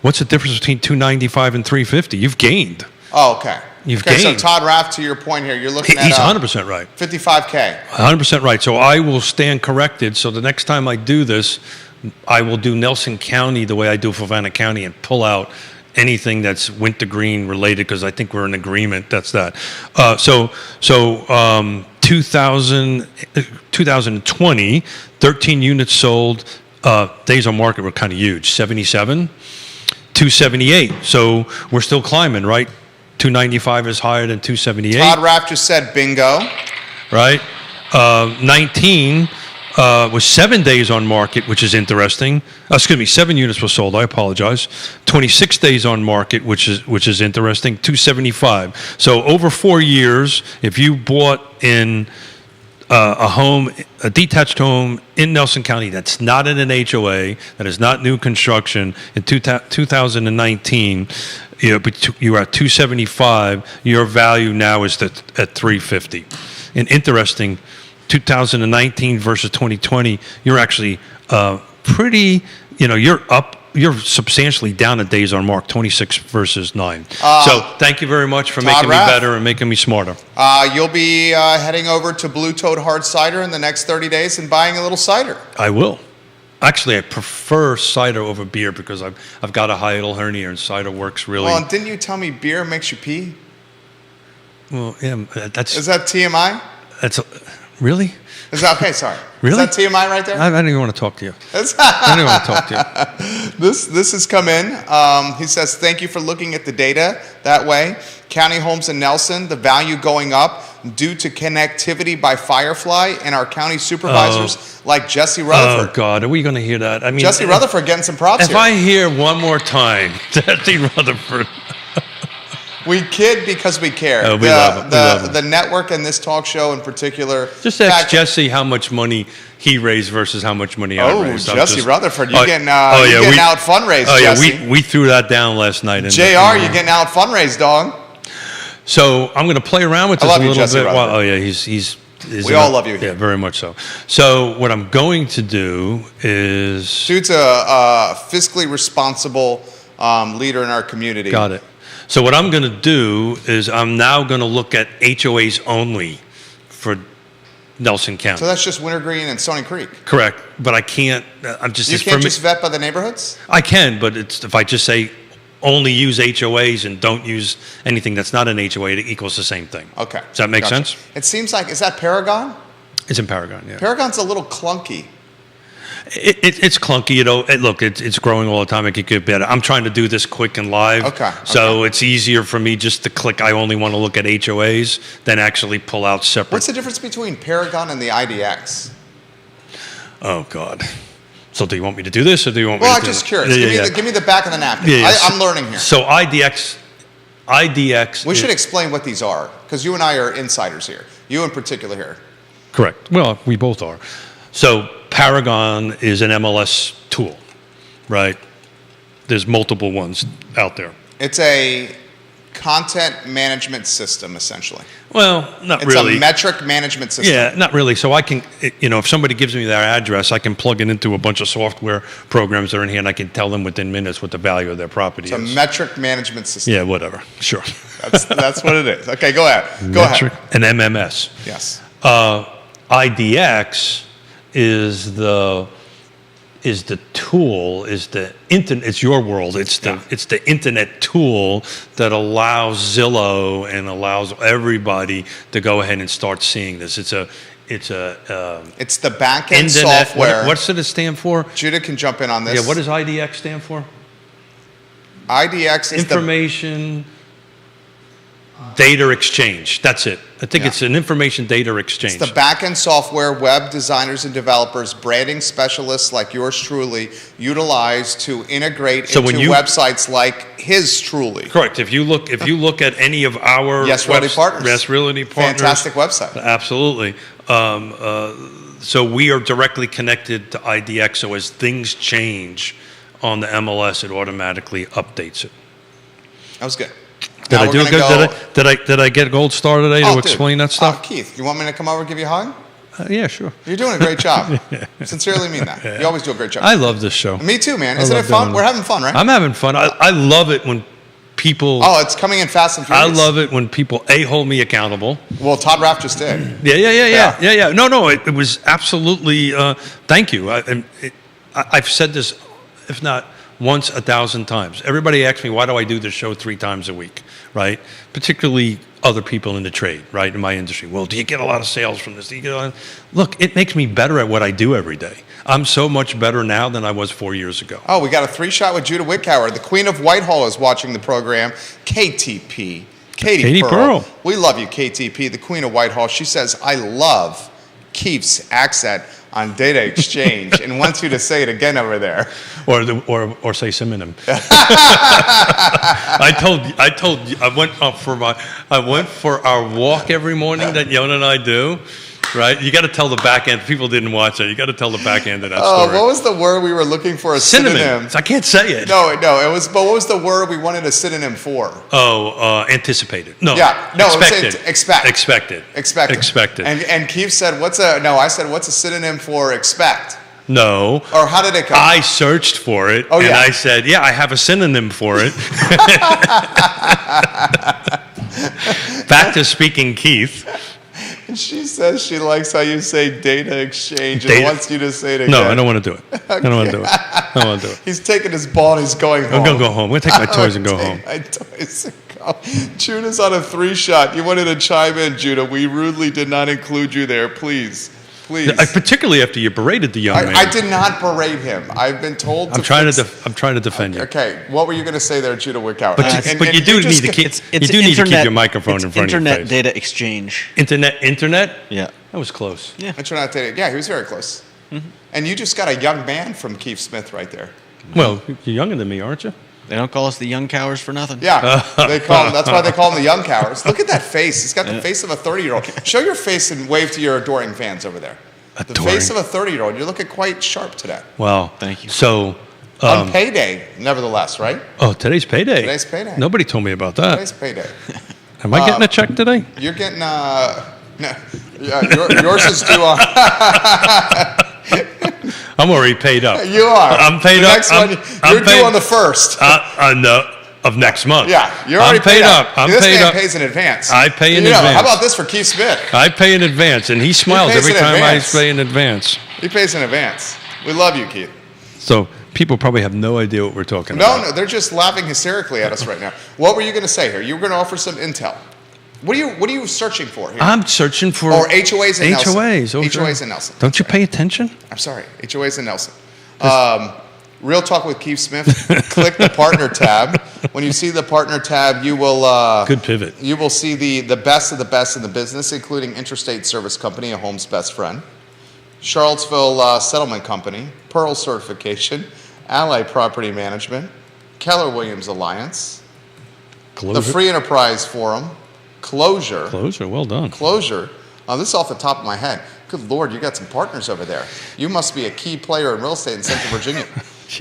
What's the difference between 295 and 350? You've gained. Oh, okay. You've okay, gained. so Todd Raff, to your point here, you're looking at He's 100% right. 55K. 100% right. So I will stand corrected. So the next time I do this, I will do Nelson County the way I do Fluvanna County and pull out anything that's wintergreen related, because I think we're in agreement. That's that. 2020, 13 units sold. Days on market were kind of huge. 77, 278. So we're still climbing, right? 295 is higher than 278. Todd Raff just said bingo. Right? 19 was 7 days on market, which is interesting. 7 units were sold. I apologize. 26 days on market, which is interesting. 275. So over 4 years, if you bought in a detached home in Nelson County that's not in an HOA, that is not new construction, in 2019, you are at 275. Your value now is at 350. And interesting, 2019 versus 2020, you're actually pretty. You're substantially down at days on mark, 26 versus 9. So thank you very much for Todd making Raff. me better and making me smarter. You'll be heading over to Blue Toad Hard Cider in the next 30 days and buying a little cider. I will. Actually, I prefer cider over beer because I've got a hiatal hernia and cider works really. Well, and didn't you tell me beer makes you pee? Well, yeah, Is that TMI? Really? Is that okay? Sorry. Really? Is that TMI right there? I don't even want to talk to you. I don't even want to talk to you. This has come in. He says, thank you for looking at the data that way. County homes in Nelson, the value going up. due to connectivity by Firefly and our county supervisors like Jesse Oh Rutherford. God, are we going to hear that? I mean, Jesse Rutherford getting some props If here. I hear one more time, Jesse Rutherford. We kid because we care. Oh, we love him. We love him. The network and this talk show in particular. Just In ask fact, Jesse how much money he raised versus how much money I Oh, raised. Jesse Rutherford, you're Oh, getting, oh, you're yeah, getting we- out fundraised, Oh yeah, Jesse. we threw that down last night. JR, you're getting out fundraised, dog. So I'm going to play around with I this love a you, little Jesse bit. Rutherford. Oh yeah, he's We all love you here. Yeah, very much so. So what I'm going to do is Dude's a fiscally responsible leader in our community. got it. So what I'm going to do is I'm now going to look at HOAs only for Nelson County. So that's just Wintergreen and Stony Creek. Correct, but I can't. I'm just. You it's can't for me- just vet by the neighborhoods? I can, but it's if I just say only use HOAs and don't use anything that's not an HOA, it equals the same thing. Okay. Does that make Gotcha. sense? It seems like, is that Paragon? It's in Paragon, yeah. Paragon's a little clunky. It's clunky, look, it's growing all the time. It could get better. I'm trying to do this quick and live. Okay, So it's easier for me just to click, I only want to look at HOAs than actually pull out separate. What's the difference between Paragon and the IDX? Oh, God. So do you want me to do this or do you want Well, me I'm to do just that? curious. Yeah, Give me the back of the napkin. Yeah, yeah. I'm learning here. So IDX. We is- should explain what these are, because you and I are insiders here. You in particular here. Correct. Well, we both are. So Paragon is an MLS tool, right? There's multiple ones out there. It's a content management system, essentially. Well, not It's really. a metric management system. Yeah, not really. So I can, if somebody gives me their address, I can plug it into a bunch of software programs that are in here, and I can tell them within minutes what the value of their property It's a is. metric management system. Yeah, whatever. Sure. That's what it is. Okay, go ahead. Go Metric- ahead. An MMS. Yes. IDX is the tool, is the internet. It's your world. It's the internet tool that allows Zillow and allows everybody to go ahead and start seeing this. It's the back end internet. software. What's it stand for? Judah can jump in on this. Yeah. What does IDX stand for? IDX is Information Data Exchange. That's it. I think Yeah. it's an information data exchange. the back end software web designers and developers, branding specialists like yours truly, utilize to integrate So into when you- websites like his truly. Correct. If you look at any of our Yes Realty Partners. Yes Realty Partners, Fantastic website. Absolutely. So we are directly connected to IDX. So as things change on the MLS, it automatically updates it. That was good. Did Now I we're do gonna good? go- Did I get a gold star today Oh, to dude. explain that stuff? Keith, you want me to come over and give you a hug? Yeah, sure. You're doing a great job. Sincerely mean that. You always do a great job. I love this show. Me too, man. I Isn't it love fun? doing We're it. having fun, right? I'm having fun. I love it when people. Oh, it's coming in fast and I furious. love it when people hold me accountable. Well, Todd Raff just did. Yeah. No, it was absolutely. Thank you. I've said this, if not once, 1,000 times. Everybody asks me, why do I do this show 3 times a week, right? Particularly other people in the trade, right, in my industry. Well, do you get a lot of sales from this? Do you get a lot Look, it makes me better at what I do every day. I'm so much better now than I was 4 years ago. Oh, we got a 3-shot with Judah Wickhauer. The Queen of Whitehall is watching the program. KTP. Katie Pearl. We love you, KTP, the Queen of Whitehall. She says, I love Keith's accent on data exchange and wants you to say it again over there. Or say synonym. I went for our walk every morning that Yona and I do, right? You got to tell the back end. People didn't watch it. You got to tell the back end of that Oh, story. what was the word we were looking for? A synonym. I can't say it. No, it was. But what was the word we wanted a synonym for? Anticipated. No. Yeah, no, it was expected. expected. Expected. And Keith said, "What's a?" No, I said, "What's a synonym for expect?" No. Or how did it come? I searched for it, Oh, and yeah. I said, yeah, I have a synonym for it. Back to speaking Keith. She says she likes how you say data exchange and Data- wants you to say it again. No, I don't want to do it. I don't want to do it. I don't want to do it. He's taking his ball and he's going home. I'm going to go home. I'm going to take my toys and go home. My toys and go. Judah's on a 3-shot. You wanted to chime in, Judah. We rudely did not include you there. Please. Please. Particularly after you berated the young man. I did not berate him. I've been told to I'm trying to fix- defend you. Okay, what were you going to say there, Judah Wickower? But you do need to keep your microphone in front of your internet face. data exchange. Internet? Yeah. That was close. Yeah. Internet data. Yeah, he was very close. And you just got a young man from Keith Smith right there. Well, you're younger than me, aren't you? They don't call us the young cowards for nothing. Yeah, they call him, that's why they call him the young cowards. Look at that face. He's got the face of a 30-year-old. Show your face and wave to your adoring fans over there. The face of a 30-year-old. You're looking quite sharp today. Well, Thank you. So, On payday, nevertheless, right? oh, today's payday. Today's payday. Nobody told me about that. Today's payday. Am I getting a check today? You're getting, no, yeah, yours is due on, I'm already paid up. you are. I'm paid The up. next I'm- one, I'm you're due paid- on the 1st. No, of next month. Yeah, you're already I'm paid up. I'm this paid man up. pays in advance. I pay in How advance. about this for Keith Smith? I pay in advance, and he smiles pays every in time advance. I pay in advance. He pays in advance. We love you, Keith. So people probably have no idea what we're talking No, about. they're just laughing hysterically at us right now. What were you going to say here? You were going to offer some intel. What are you searching for here? I'm searching for Or HOAs in Nelson. HOAs. Oh, sure. HOAs in Nelson. Don't you pay attention? I'm sorry, HOAs in Nelson. Real Talk with Keith Smith. Click the partner tab. When you see the partner tab, you will Good pivot. You will see the best of the best in the business, including Interstate Service Company, a home's best friend, Charlottesville Settlement Company, Pearl Certification, Ally Property Management, Keller Williams Alliance, Closure. the Free Enterprise Forum, Closure. Closure. Well done. Closure. This is off the top of my head. Good Lord, you got some partners over there. You must be a key player in real estate in Central Virginia.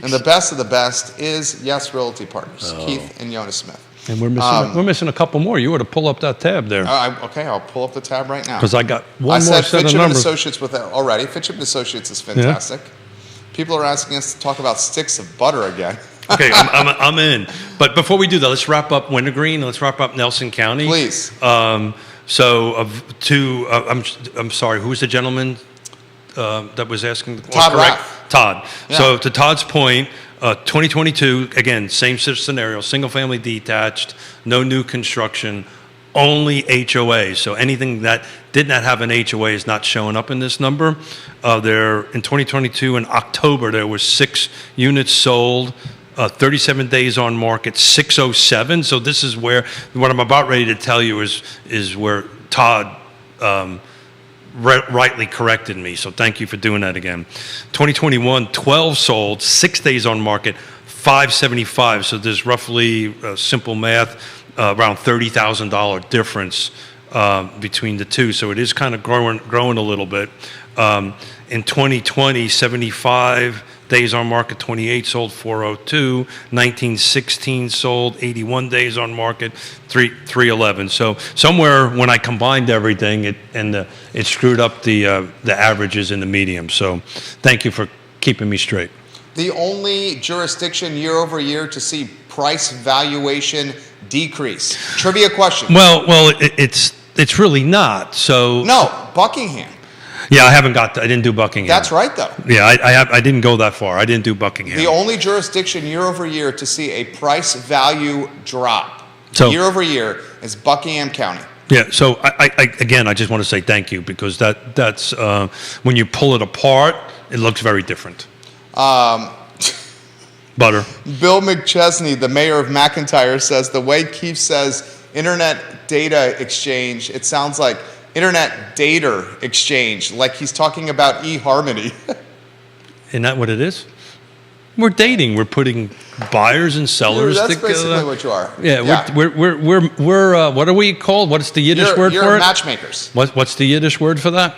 And the best of the best is Yes Realty Partners, Keith and Jonas Smith. And we're missing a couple more. You ought to pull up that tab there Okay, I'll pull up the tab right now. because I got I one more said set of Fitchum and numbers. Associates with that already. Fitchum and Associates is fantastic. People are asking us to talk about sticks of butter again. Okay, I'm in. But before we do that, let's wrap up Wintergreen. Let's wrap up Nelson County. Please. I'm sorry. Who was the gentleman that was asking? Todd correct? Rath. Todd. Yeah. So to Todd's point, 2022 again, same scenario, single family detached, no new construction, only HOA. So anything that did not have an HOA is not showing up in this number. There in 2022 in October there was 6 units sold. 37 days on market, 607. So this is where what I'm about ready to tell you is where Todd rightly corrected me. So thank you for doing that again. 2021, 12 sold, 6 days on market, 575. So there's roughly simple math, around $30,000 difference between the two. So it is kind of growing a little bit. In 2020, 75 days on market, 28 sold, 402. 1916 sold, 81 days on market, 311. So somewhere when I combined everything, it screwed up the averages and the medium. So thank you for keeping me straight. The only jurisdiction year over year to see price valuation decrease. Trivia question. Well, it's really not. So No, Buckingham. yeah, I didn't do Buckingham. That's right, though. Yeah, I didn't go that far. I didn't do Buckingham. The only jurisdiction year over year to see a price value drop So- year over year is Buckingham County. Yeah, so I just want to say thank you because that's when you pull it apart, it looks very different. Butter. Bill McChesney, the mayor of McIntyre, says the way Keith says internet data exchange, it sounds like internet data exchange, like he's talking about eHarmony. Isn't that what it is? We're dating. We're putting buyers and sellers That's together. basically what you are. Yeah, we're what are we called? What's the Yiddish word you're for it? matchmakers. What's the Yiddish word for that?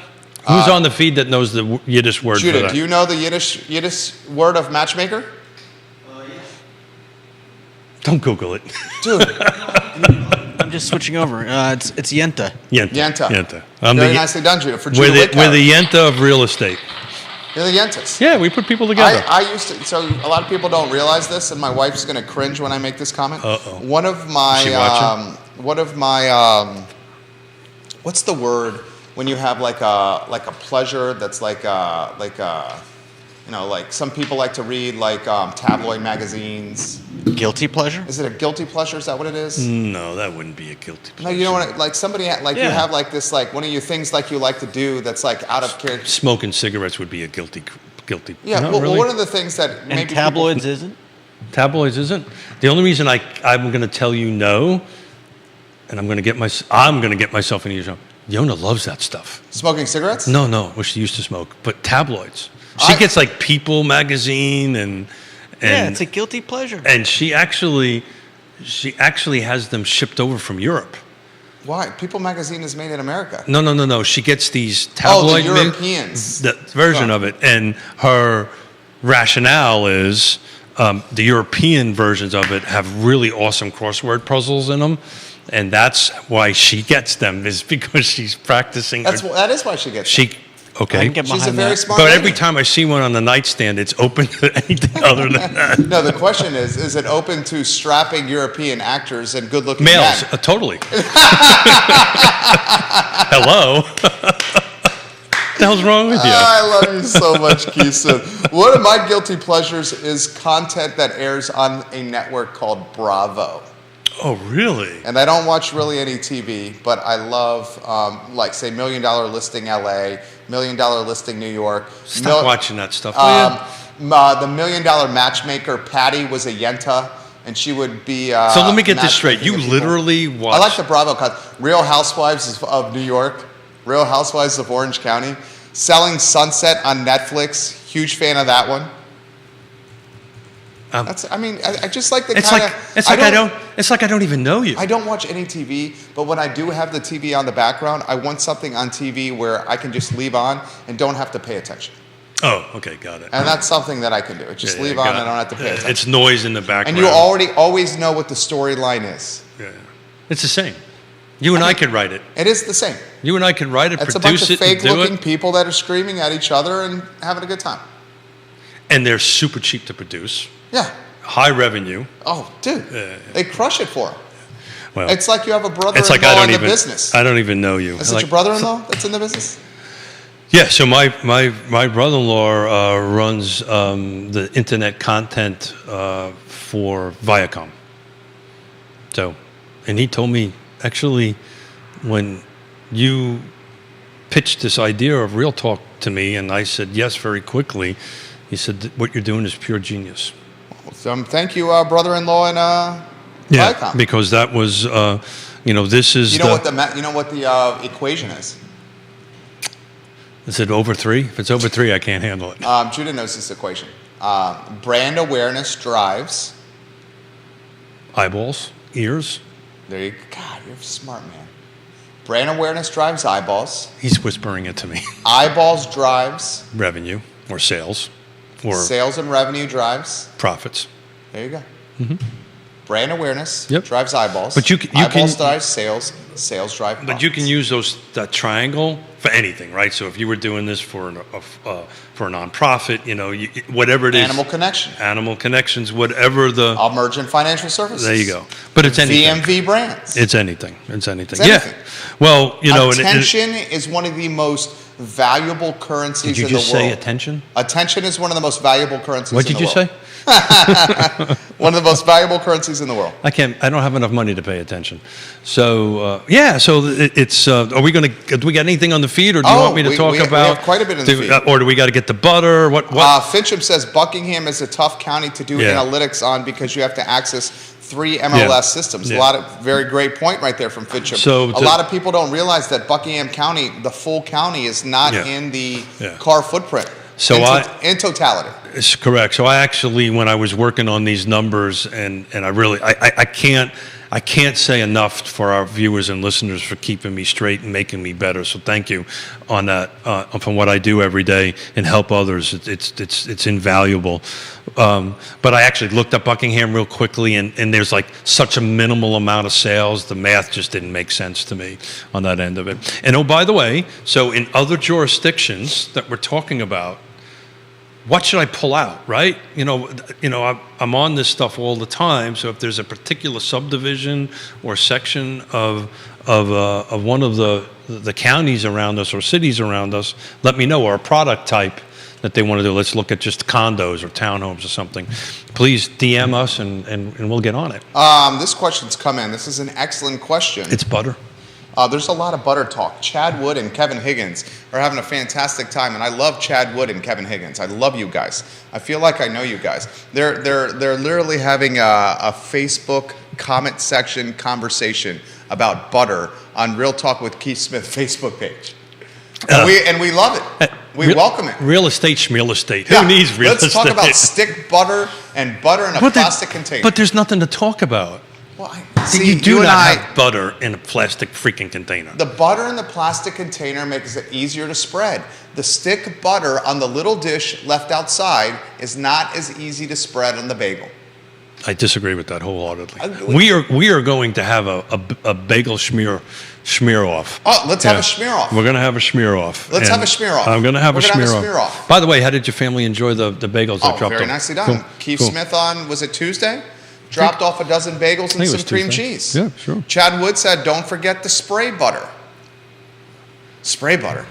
Who's on the feed that knows the Yiddish word for Judah, that? do you know the Yiddish word of matchmaker? Don't Google it. Dude, I'm just switching over. It's Yenta. Yenta. Yenta. I'm very the, nicely done, Judah. For we're Judah the Wickower. Yenta of real estate. You're the Yentas. Yeah, we put people together. I used to, so a lot of people don't realize this, and my wife's going to cringe when I make this comment. Uh-oh. One of Is she watching? What's the word when you have like a pleasure that's like a You know, like some people like to read like tabloid magazines. Guilty pleasure? Is it a guilty pleasure? Is that what it is? No, that wouldn't be a guilty No, pleasure. you know what? Like somebody, like you Yeah. have like this, like one of your things like you like to do that's like out of character. Smoking cigarettes would be a guilty. Yeah, No, well, really? one of the things that maybe And tabloids isn't? Tabloids isn't. The only reason I'm going to tell you no, and I'm going to get myself in your show. Yona loves that stuff. smoking cigarettes. No, well, she used to smoke, but tabloids. She I- gets like People magazine and Yeah, it's a guilty pleasure. and she actually has them shipped over from Europe. Why? People magazine is made in America. No. She gets these Oh, tabloid the Europeans. the version Oh. of it, and her rationale is the European versions of it have really awesome crossword puzzles in them, and that's why she gets them, is because she's practicing. That is why she gets. She I okay, can get She's a behind very that. smart. but lady. every time I see one on the nightstand, it's open to anything other than that. No, the question is it open to strapping European actors and good-looking Males, men? totally. Hello. What the hell's wrong with you? I love you so much, Keeson. One of my guilty pleasures is content that airs on a network called Bravo. Oh, really? And I don't watch really any TV, but I love, like, say, $1 Million Listing LA, $1 Million Listing New York. Stop watching that stuff. will you? The $1 Million Matchmaker, Patty, was a Yenta, and she would be. So let me get this straight. matchmaking You the people. literally watch. I like the Bravo Real Housewives of New York, Real Housewives of Orange County, Selling Sunset on Netflix. Huge fan of that one. I just like the It's kind like of. it's like I don't even know you. I don't watch any TV, but when I do have the TV on the background, I want something on TV where I can just leave on and don't have to pay attention. Oh, okay, got it. And that's something that I can do. Just Yeah, leave got on it. and I don't have to pay attention. It's noise in the background. And you always know what the storyline is. Yeah. It's the same. You and I could write it. It is the same. You and I could write it, It's a bunch produce of it, and do fake-looking it, people that are screaming at each other and having a good time. and they're super cheap to produce, Yeah. high revenue. Oh, dude, Yeah. they crush it for them. Well, It's like you have a it's like brother-in-law in the business. I don't even know you. Is it Like- your brother-in-law that's in the business? Yeah, so my brother-in-law runs the internet content for Viacom. So, and he told me, actually, when you pitched this idea of Real Talk to me, and I said yes very quickly, he said, what you're doing is pure genius. So, thank you, brother-in-law and Yeah, Viacom. because that was, this is You know what the equation is? Is it over 3? If it's over 3, I can't handle it. Judah knows this equation. Brand awareness drives. Eyeballs, ears. There you go. God, you're a smart man. Brand awareness drives eyeballs. He's whispering it to me. Eyeballs drives Revenue or sales or sales and revenue drives. profits. There you go. Brand awareness Yep. drives eyeballs. But you eyeballs can- drives sales. Sales drive. But you can profits. use that triangle for anything, right? So if you were doing this for for a nonprofit, whatever it is, Animal Connections, whatever the. Emergent Financial Services. There you go. But it's anything. VMV brands. It's anything. It's anything. It's Yeah. anything. Well, attention is one of the most valuable currencies Did you in the just world. say attention? Attention is one of the most valuable currencies What in did the you world. say? One of the most valuable currencies in the world. I don't have enough money to pay attention. So it's. Are we going to? Do we got anything on the feed, or do you want me to talk we about? have quite a bit in the feed. Or do we got to get the butter? What? Fincham says Buckingham is a tough county to do Yeah. analytics on because you have to access 3 MLS Yeah. systems. Yeah. A lot of very great point right there from Fincham. So a lot of people don't realize that Buckingham County, the full county, is not Yeah. in the Yeah. car footprint. So in totality. It's correct. So I actually, when I was working on these numbers, and I really, I can't say enough for our viewers and listeners for keeping me straight and making me better. So thank you on that, from what I do every day and help others. It's invaluable. But I actually looked up Buckingham real quickly, and there's like such a minimal amount of sales. The math just didn't make sense to me on that end of it. And oh, by the way, so in other jurisdictions that we're talking about, what should I pull out, right? I'm on this stuff all the time. So if there's a particular subdivision or section of one of the counties around us or cities around us, let me know, or a product type that they want to do. Let's look at just condos or townhomes or something. Please DM us and we'll get on it. This question's come in. This is an excellent question. It's butter. There's a lot of butter talk. Chad Wood and Kevin Higgins are having a fantastic time, and I love Chad Wood and Kevin Higgins. I love you guys. I feel like I know you guys. They're literally having a Facebook comment section conversation about butter on Real Talk with Keith Smith Facebook page, and we love it. We welcome it. Real estate, schmeal estate. Yeah, Who needs real estate? Let's talk about stick butter and butter in a plastic container. But there's nothing to talk about. Well, You do and not I, have butter in a plastic freaking container. The butter in the plastic container makes it easier to spread. The stick butter on the little dish left outside is not as easy to spread on the bagel. I disagree with that wholeheartedly. We are going to have a bagel schmear off. Oh, let's have a schmear off. We're going to have a schmear off. Let's have a schmear off. I'm going to have We're a gonna schmear have a off. schmear off. By the way, how did your family enjoy the bagels that Oh, dropped very off? nicely done. Cool. Keith Cool. Smith on, was it Tuesday? Dropped off a dozen bagels and it some was cream Tuesday. cheese. Yeah, sure. Chad Wood said, don't forget the spray butter. Spray butter.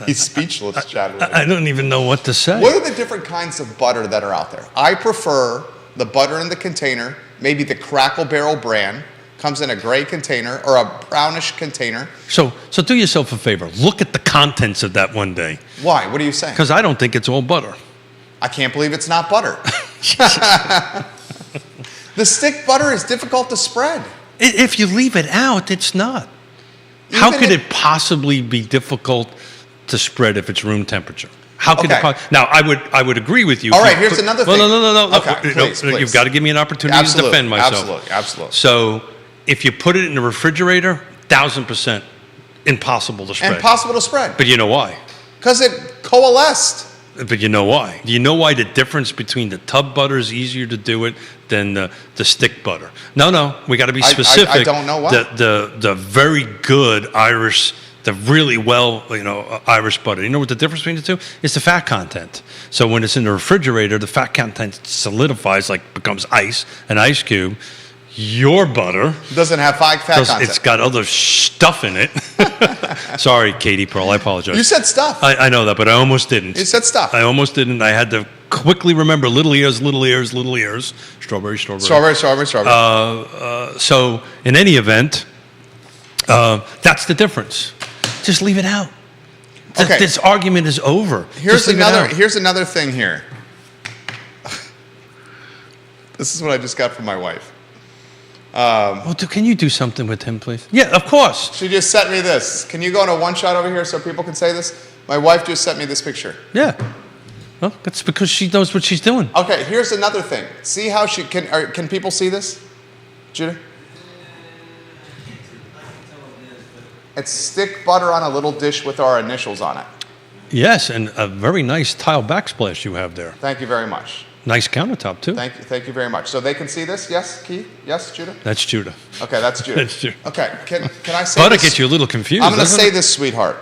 He's speechless, Chad Wood. I don't even know what to say. What are the different kinds of butter that are out there? I prefer the butter in the container, maybe the Crackle Barrel brand, comes in a gray container or a brownish container. So do yourself a favor. Look at the contents of that one day. Why? What are you saying? Because I don't think it's all butter. I can't believe it's not butter. The stick butter is difficult to spread. If you leave it out, it's not. How Even could if- it possibly be difficult to spread if it's room temperature? How could Okay. Now, I would agree with you. All if right, you here's put- another Well, thing. no. Okay, No, please, please. You've got to give me an opportunity Absolutely, to defend myself. absolutely. So, if you put it in the refrigerator, 1,000% impossible to spread. Impossible to spread. But you know why? Because it coalesced. But you know why? Do you know why the difference between the tub butter is easier to do it than the stick butter? No, we got to be specific. I don't know why. The very good Irish, the really well, Irish butter. You know what the difference between the two? It's the fat content. So when it's in the refrigerator, the fat content solidifies, like becomes ice, an ice cube. Your butter, Doesn't have fat content. it's got other stuff in it. Sorry, Katie Pearl, I apologize. You said stuff. I know that, but I almost didn't. You said stuff. I almost didn't. I had to quickly remember little ears, strawberry. Strawberry. So in any event, that's the difference. Just leave it out. Okay. This argument is over. Here's Just leave it out. Here's another thing here. This is what I just got from my wife. Well, can you do something with him, please? Yeah, of course. She just sent me this. Can you go on a one shot over here so people can say this? My wife just sent me this picture. Yeah. Well, that's because she knows what she's doing. Okay, here's another thing. See how she can people see this? Judah? It's stick butter on a little dish with our initials on it. Yes, and a very nice tile backsplash you have there. Thank you very much. Nice countertop, too. Thank you very much. So they can see this? Yes, Keith? Yes, Judah? That's Judah. Okay, that's Judah. That's Judah. Okay, can I say Butter this? gets you a little confused. I'm going to doesn't say it? this, sweetheart.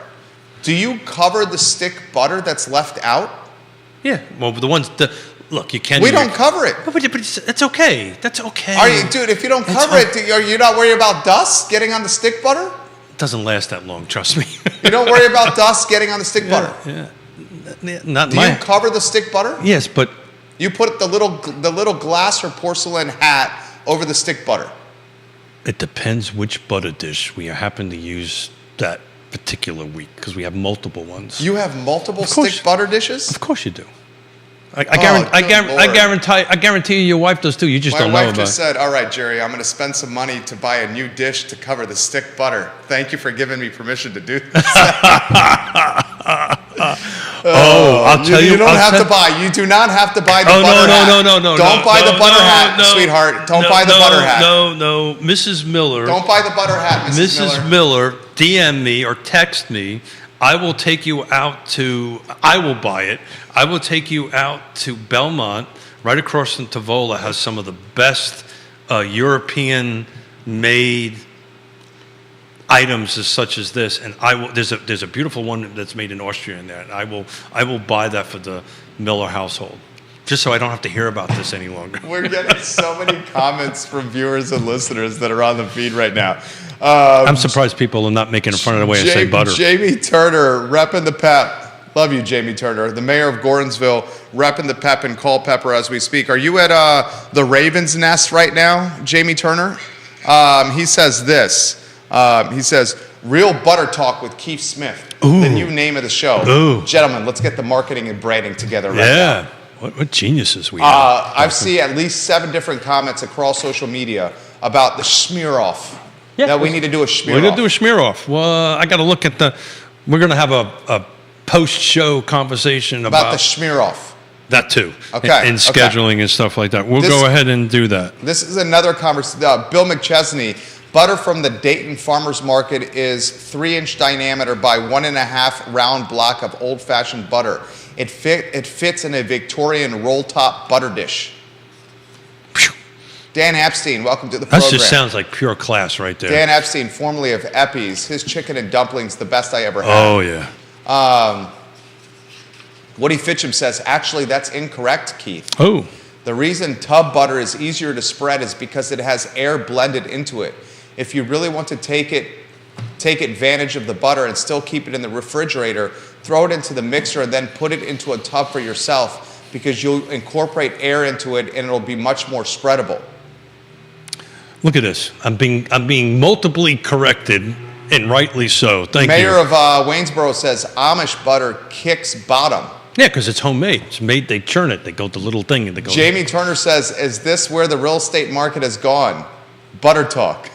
Do you cover the stick butter that's left out? Yeah. Well, look, you can. We don't cover it. But it's okay. That's okay. Are you, dude? If you don't cover it, are you not worried about dust getting on the stick butter? It doesn't last that long. Trust me. You don't worry about dust getting on the stick butter. Yeah. Not Do my. you cover the stick butter? Yes, but You put the little glass or porcelain hat over the stick butter. it depends which butter dish we happen to use that particular week because we have multiple ones. You have multiple Of course. stick butter dishes? Of course you do. I good guarantee you your wife does too. You just My don't know wife about just said, all right, Jerry, I'm going to spend some money to buy a new dish to cover the stick butter. Thank you for giving me permission to do this. I'll tell you. You don't have to buy. You do not have to buy the butter hat. No. Don't buy the butter hat, sweetheart. Don't buy the butter hat. No. Mrs. Miller. Don't buy the butter hat, Mrs. Miller, DM me or text me. I will take you out to, I will buy it. I will take you out to Belmont, right across from Tavola, has some of the best European-made items such as this. And there's a beautiful one that's made in Austria in there. And I will buy that for the Miller household, just so I don't have to hear about this any longer. We're getting so many comments from viewers and listeners that are on the feed right now. I'm surprised people are not making a fun of the way I say butter. Jamie Turner, repping the pep. Love you, Jamie Turner. The mayor of Gordonsville, repping the pep and Culpeper as we speak. Are you at the Raven's Nest right now, Jamie Turner? He says this. He says, Real Butter Talk with Keith Smith. Ooh. The new name of the show. Ooh. Gentlemen, let's get the marketing and branding together right now. Yeah. What geniuses we have. I've seen at least 7 different comments across social media about the smear off. That we need to do a smear We're off. going to do a smear off. Well, I got to look at we're going to have a post-show conversation about the smear off. That too. Okay, And scheduling and stuff like that. We'll go ahead and do that. This is another conversation. Bill McChesney, butter from the Dayton Farmers Market is 3-inch diameter by 1.5 round block of old-fashioned butter. It fits in a Victorian roll-top butter dish. Dan Epstein, welcome to the program. That just sounds like pure class right there. Dan Epstein, formerly of Eppie's, his chicken and dumplings, the best I ever had. Oh, yeah. Woody Fitcham says, actually, that's incorrect, Keith. Oh. The reason tub butter is easier to spread is because it has air blended into it. If you really want to take advantage of the butter and still keep it in the refrigerator, throw it into the mixer and then put it into a tub for yourself because you'll incorporate air into it and it'll be much more spreadable. Look at this. I'm being multiply corrected, and rightly so. Thank you. Mayor of Waynesboro says Amish butter kicks bottom. Yeah, because it's homemade. It's made. They churn it. They go the little thing and they go. Jamie Turner says, is this where the real estate market has gone? Butter talk.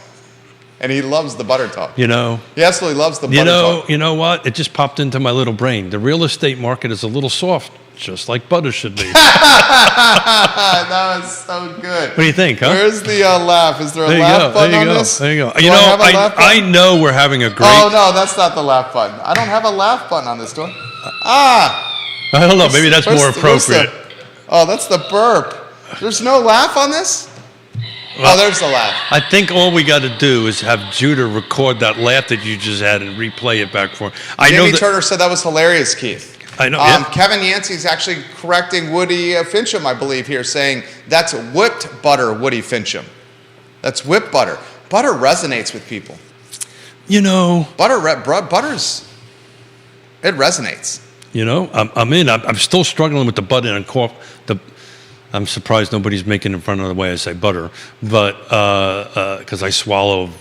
And he loves the butter talk. You know. He absolutely loves the butter talk. You know what? It just popped into my little brain. The real estate market is a little soft, just like butter should be. That was so good. What do you think, huh? Where's the laugh? Is there a There you laugh go. button There you on go. this? There you go. Do You I know, have a laugh I button? know we're having a great. Oh, no, that's not the laugh button. I don't have a laugh button on this door. I don't know. Maybe that's more appropriate. Oh, that's the burp. There's no laugh on this? Well, there's the laugh. I think all we got to do is have Judah record that laugh that you just had and replay it back for. Jamie Turner said that was hilarious, Keith. I know. Yeah. Kevin Yancey's actually correcting Woody Fincham, I believe, here, saying that's whipped butter, Woody Fincham. That's whipped butter. Butter resonates with people. You know. Butter's, it resonates. You know, I'm still struggling with the butter and cough. I'm surprised nobody's making in front of the way I say butter, but because I swallow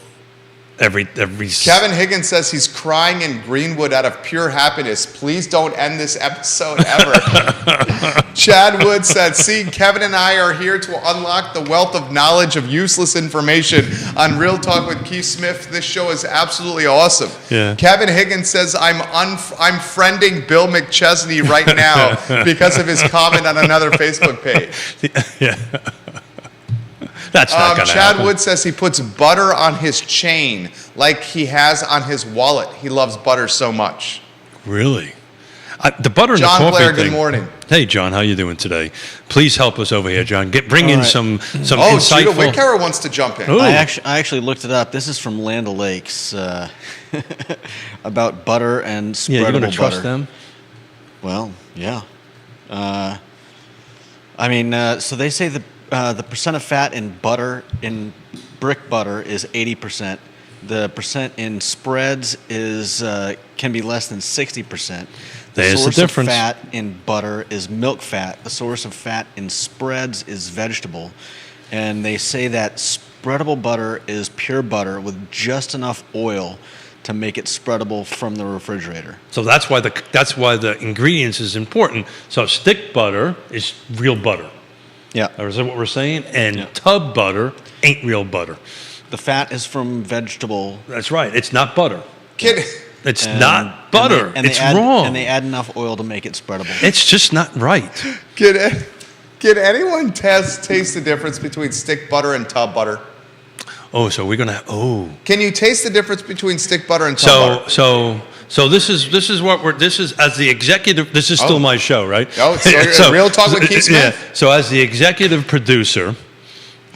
every. Kevin Higgins says he's crying in Greenwood out of pure happiness. Please don't end this episode ever. Chad Wood said, see, Kevin and I are here to unlock the wealth of knowledge of useless information on Real Talk with Keith Smith. This show is absolutely awesome. Yeah. Kevin Higgins says, I'm friending Bill McChesney right now because of his comment on another Facebook page. Yeah. That's not going to Chad happen. Wood says he puts butter on his chain like he has on his wallet. He loves butter so much. Really? The butter and John the coffee Blair, thing. good morning. Hey, John, how you doing today? Please help us over here, John. Bring in right. some Oh, insightful. Judah Wickhauer wants to jump in. Ooh. I actually looked it up. This is from Land O'Lakes about butter and spreadable Yeah, you going to butter. trust them? Well, yeah. So they say the percent of fat in butter, in brick butter, is 80%. The percent in spreads can be less than 60%. There's the source difference. of fat in butter is milk fat. The source of fat in spreads is vegetable. And they say that spreadable butter is pure butter with just enough oil to make it spreadable from the refrigerator. So that's why the ingredients is important. So stick butter is real butter. Yeah. Is that what we're saying? And Yeah. tub butter ain't real butter. The fat is from vegetable. That's right. It's not butter. Kid, It's not butter. It's wrong. And they add enough oil to make it spreadable. It's just not right. can anyone taste the difference between stick butter and tub butter? Oh, so we're gonna. Oh. Can you taste the difference between stick butter and tub butter? So this is what we're. This is as the executive. This is still my show, right? Oh, so Real Talk with Keith Smith? Yeah. So as the executive producer,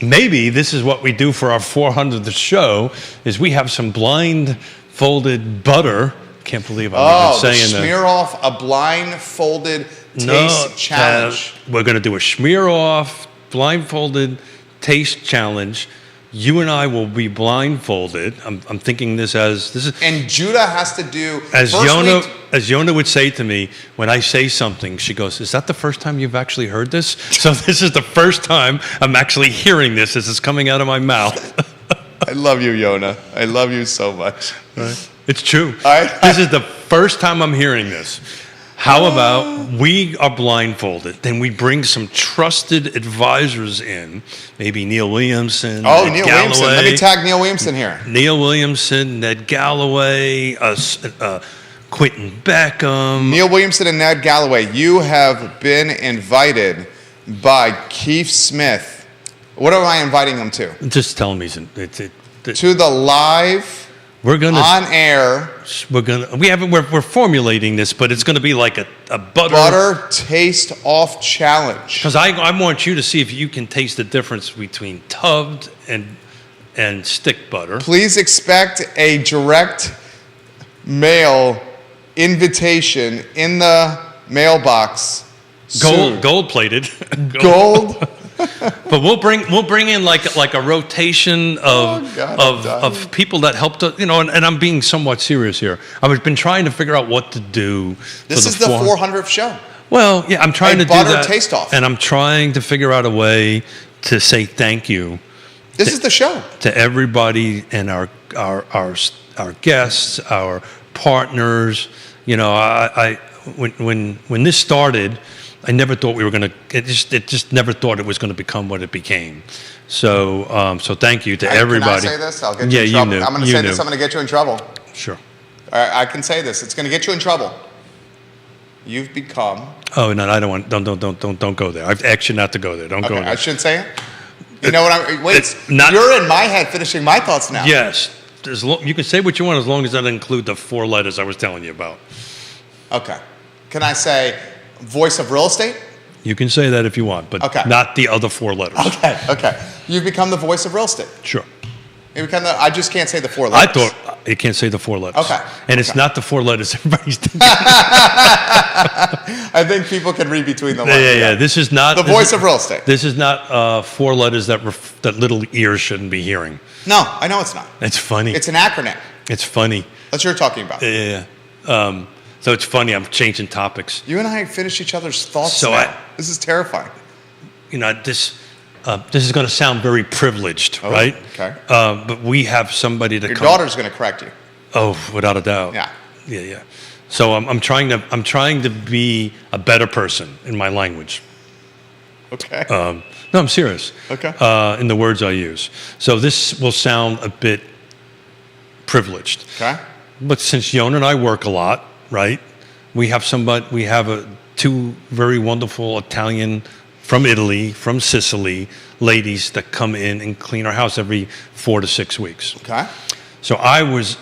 maybe this is what we do for our 400th show. Is we have some blindfolded butter. Can't believe I'm even saying that. Smear off a blindfolded taste challenge. We're going to do a smear off blindfolded taste challenge. You and I will be blindfolded. I'm thinking this is. And Judah has to do As first Yonah, week, as Yona would say to me, when I say something, she goes, "Is that the first time you've actually heard this?" So this is the first time I'm actually hearing this as it's coming out of my mouth. I love you, Yona. I love you so much. It's true. I- This is the first time I'm hearing this. How about we are blindfolded, then we bring some trusted advisors in, maybe Neil Williamson, Oh, Ned Neil Galloway, Williamson. Let me tag Neil Williamson here. Neil Williamson, Ned Galloway, Quentin Beckham. Neil Williamson and Ned Galloway, you have been invited by Keith Smith. What am I inviting them to? Just tell me, To the live, we're gonna on air, we're formulating this, but it's gonna be like a butter taste off challenge. Because I want you to see if you can taste the difference between tubbed and stick butter. Please expect a direct mail invitation in the mailbox. soon. Gold plated. Gold. But we'll bring in like a rotation Oh, God, I'm dying. of people that helped us, and I'm being somewhat serious here. I've been trying to figure out what to do. This for is the 400th show. Well, yeah, I'm trying A to do butter that. taste-off. And I'm trying to figure out a way to say thank you This is the show. to everybody and our guests, our partners. When this started, I never thought we were going to. It just never thought it was going to become what it became. So thank you to everybody. Can I say this? I'll get you in trouble. You knew. I'm going to say this. I'm going to get you in trouble. Sure. All right, I can say this. It's going to get you in trouble. You've become. Oh no, I don't want. Don't go there. I've asked you not to go there. Don't go Okay, there. I shouldn't say it. You know what I'm? Wait, it's not- you're in my head, finishing my thoughts now. Yes. You can say what you want as long as that include the 4 letters I was telling you about. Okay. Can I say voice of real estate? You can say that if you want, but Okay. not the other 4 letters. Okay. Okay. You've become the voice of real estate. Sure. You become the. I just can't say the 4 I letters. thought you can't say the 4 letters. Okay. And it's Okay. not the 4 letters everybody's thinking. I think people can read between the lines. Yeah. This is not The voice of real estate. This is not 4 letters that little ears shouldn't be hearing. No, I know it's not. It's funny. It's an acronym. It's funny. That's what you're talking about. Yeah. So it's funny. I'm changing topics. You and I finish each other's thoughts So now. This is terrifying. This is going to sound very privileged, Oh, right? okay. But we have somebody to Your come. daughter's going to correct you. Oh, without a doubt. Yeah. Yeah. So I'm trying to be a better person in my language. Okay. No, I'm serious. Okay. In the words I use. So this will sound a bit privileged. Okay. But since Yona and I work a lot, right? We have 2 very wonderful Italian from Italy, from Sicily, ladies that come in and clean our house every 4 to 6 weeks. Okay. So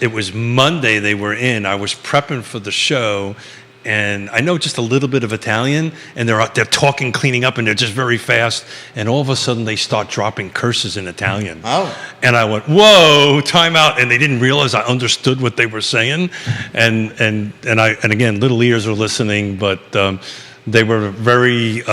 it was Monday they were in. I was prepping for the show, and I know just a little bit of Italian, and they're talking, cleaning up, and they're just very fast. And all of a sudden, they start dropping curses in Italian. Oh. And I went, "Whoa, time out!" And they didn't realize I understood what they were saying. And again, little ears are listening, but they were very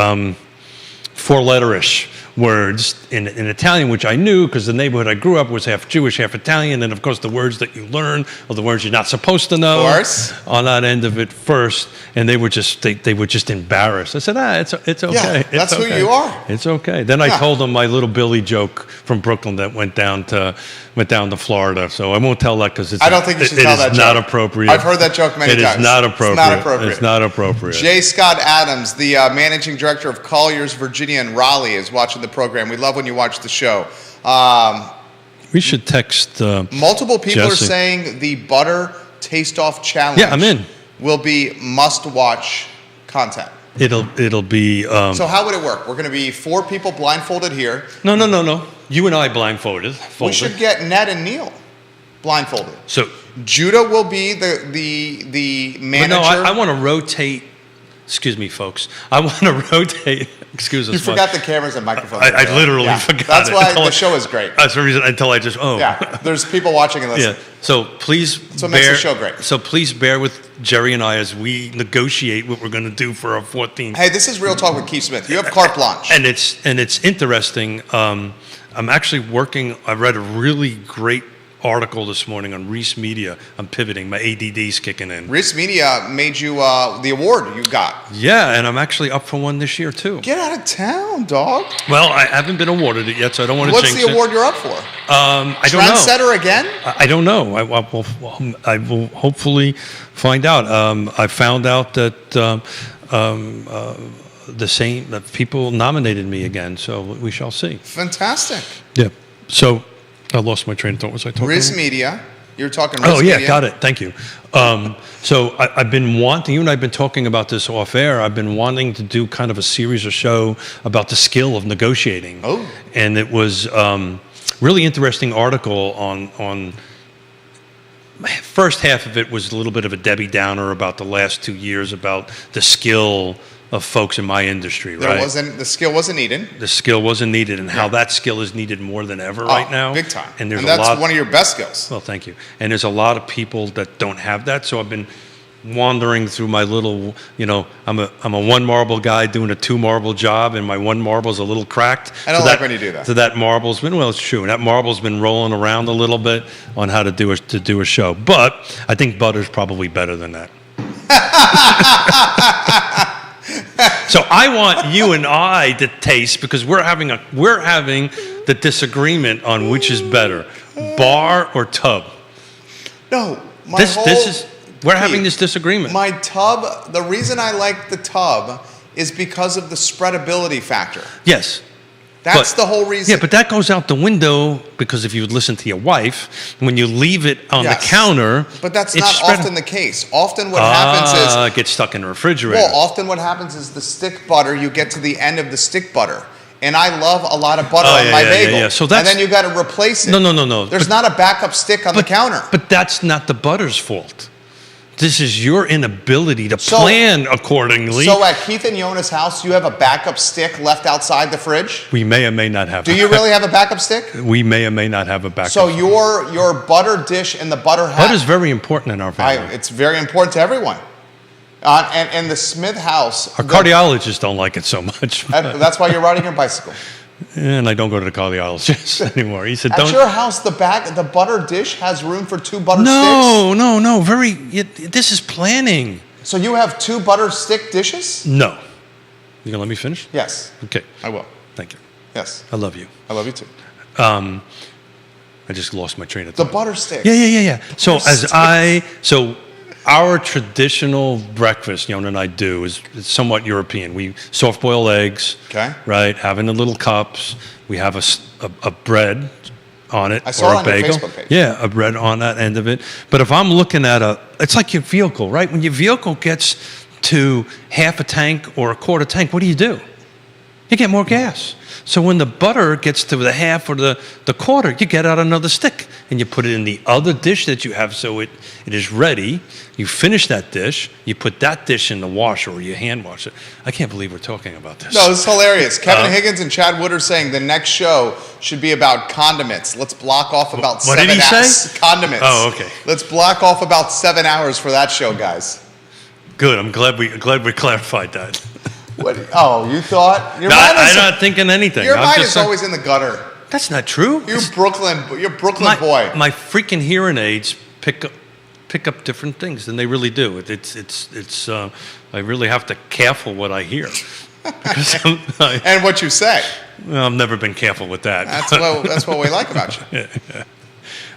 4-letterish words in Italian, which I knew because the neighborhood I grew up was half Jewish, half Italian, and of course the words that you learn are the words you're not supposed to know. Of course. On that end of it first, and they were just embarrassed. I said, it's okay. Yeah, It's that's who okay. you are. It's okay. Then I Yeah. told them my little Billy joke from Brooklyn that went down to Florida. So I won't tell that because I don't think you should tell that It is not joke. appropriate. I've heard that joke many It times. is not appropriate. It's not appropriate. It's not appropriate. J. Scott Adams, the managing director of Colliers, Virginia, and Raleigh, is watching the program. We love when you watch the show. We should text. Multiple people Jesse. are saying the butter taste-off challenge. Yeah, I'm in. Will be must-watch content. It'll be. So how would it work? We're going to be 4 people blindfolded here. No. You and I blindfolded. We should get Ned and Neil blindfolded. So. Judah will be the But manager. no, I want to rotate. Excuse me, folks. I want to rotate. Excuse us. You forgot the cameras and microphones. I literally forgot. That's it why until the show is great. That's the reason until I just Yeah, there's people watching and listening. Yeah. So please So it makes the show great. So please bear with Jerry and I as we negotiate what we're going to do for our 14th. Hey, this is Real Talk with Keith Smith. You have carte blanche. And it's interesting. I'm actually working. I read a really great article this morning on Reese Media. I'm pivoting. My ADD's kicking in. Reese Media made you the award you got. Yeah, and I'm actually up for one this year too. Get out of town, dog. Well, I haven't been awarded it yet, so I don't want to What's jinx the award you're up for? I don't know. Trendsetter again? I don't know. I will hopefully find out. I found out that that people nominated me again, so we shall see. Fantastic. Yeah. So I lost my train of thought. What was I talking Riz about? Media. You're talking Riz Oh, yeah, Media. got it. Thank you. So I've been wanting, you and I have been talking about this off air. I've been wanting to do kind of a series or show about the skill of negotiating. Oh. And it was really interesting article on first half of it was a little bit of a Debbie Downer about the last 2 years about the skill of folks in my industry, right? The skill wasn't needed. The skill wasn't needed, and how that skill is needed more than ever right now. Big time. And there's that's a lot. one of your best skills. Well, thank you. And there's a lot of people that don't have that. So I've been wandering through my little, I'm a one marble guy doing a two marble job, and my one marble's a little cracked. I don't like when you do that. So that marble's been, well, it's true. And that marble's been rolling around a little bit on how to do a show. But I think Butter's probably better than that. So I want you and I to taste, because we're having the disagreement on which is better, bar or tub. No, We're having this disagreement. My tub, the reason I like the tub is because of the spreadability factor. Yes. That's the whole reason. Yeah, but that goes out the window, because if you would listen to your wife, when you leave it on the counter, but that's it's not often the case. Often what happens is it gets stuck in the refrigerator. Well, often what happens is the stick butter, you get to the end of the stick butter. And I love a lot of butter on my bagel. Yeah. So and then you got to replace it. No. There's not a backup stick on the counter. But that's not the butter's fault. This is your inability to plan accordingly. So at Keith and Yona's house, you have a backup stick left outside the fridge? We may or may not have. Do you really have a backup stick? We may or may not have a backup. So your butter dish and the butter hat. Butter's very important in our family. It's very important to everyone. And the Smith house. Our cardiologists don't like it so much. That's why you're riding your bicycle. And I don't go to the cardiologist anymore. He said, "At your house, the butter dish has room for 2 butter sticks." No. This is planning. So you have 2 butter stick dishes? No. You gonna let me finish? Yes. Okay. I will. Thank you. Yes. I love you. I love you too. I just lost my train of thought. The butter sticks. Yeah. So our traditional breakfast, Yona and I do, is somewhat European. We soft boil eggs, Okay. right? Having the little cups. We have a bread on it, I saw or it a on your bagel. Facebook page. Yeah, a bread on that end of it. But if I'm looking at it's like your vehicle, right? When your vehicle gets to half a tank or a quarter tank, what do? You get more gas. So when the butter gets to the half or the quarter, you get out another stick and you put it in the other dish that you have, so it is ready. You finish that dish, you put that dish in the washer, or you hand wash it. I can't believe we're talking about this. No, this is hilarious. Kevin Higgins and Chad Wood are saying the next show should be about condiments. Let's block off about What 7 did he hours. say? Condiments. Oh, okay. Let's block off about 7 hours for that show, guys. Good. I'm glad we clarified that. What? Oh, you thought? No, I'm not thinking anything. Your I'm mind just is saying- always in the gutter. That's not true. You're Brooklyn boy. My freaking hearing aids pick up different things than they really do. It's I really have to careful what I hear. Because And what you say. I've never been careful with that. That's what we like about you.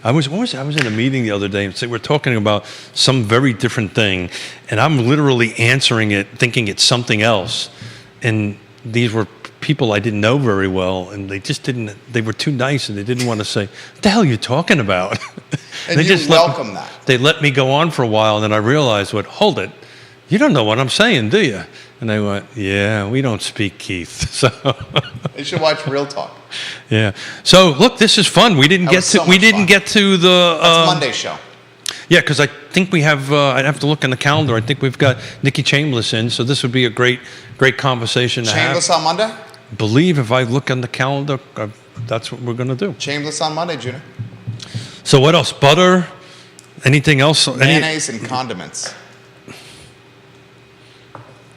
I was in a meeting the other day, and we're talking about some very different thing, and I'm literally answering it, thinking it's something else, and these were people I didn't know very well, and they were too nice, and they didn't want to say, "What the hell are you talking about?" And they you just welcome that. They let me go on for a while, and then I realized, hold it, you don't know what I'm saying, do you? And they went, "Yeah, we don't speak Keith." So You should watch Real Talk. yeah. So look, this is fun. We didn't get to the That's Monday show. Yeah, because I think we have. I'd have to look in the calendar. I think we've got Nikki Chambliss in, so this would be a great conversation to Shameless have. on Monday? Believe if I look on the calendar, that's what we're going to do. Shameless on Monday, Juna. So what else? Butter? Anything else? Mayonnaise and condiments.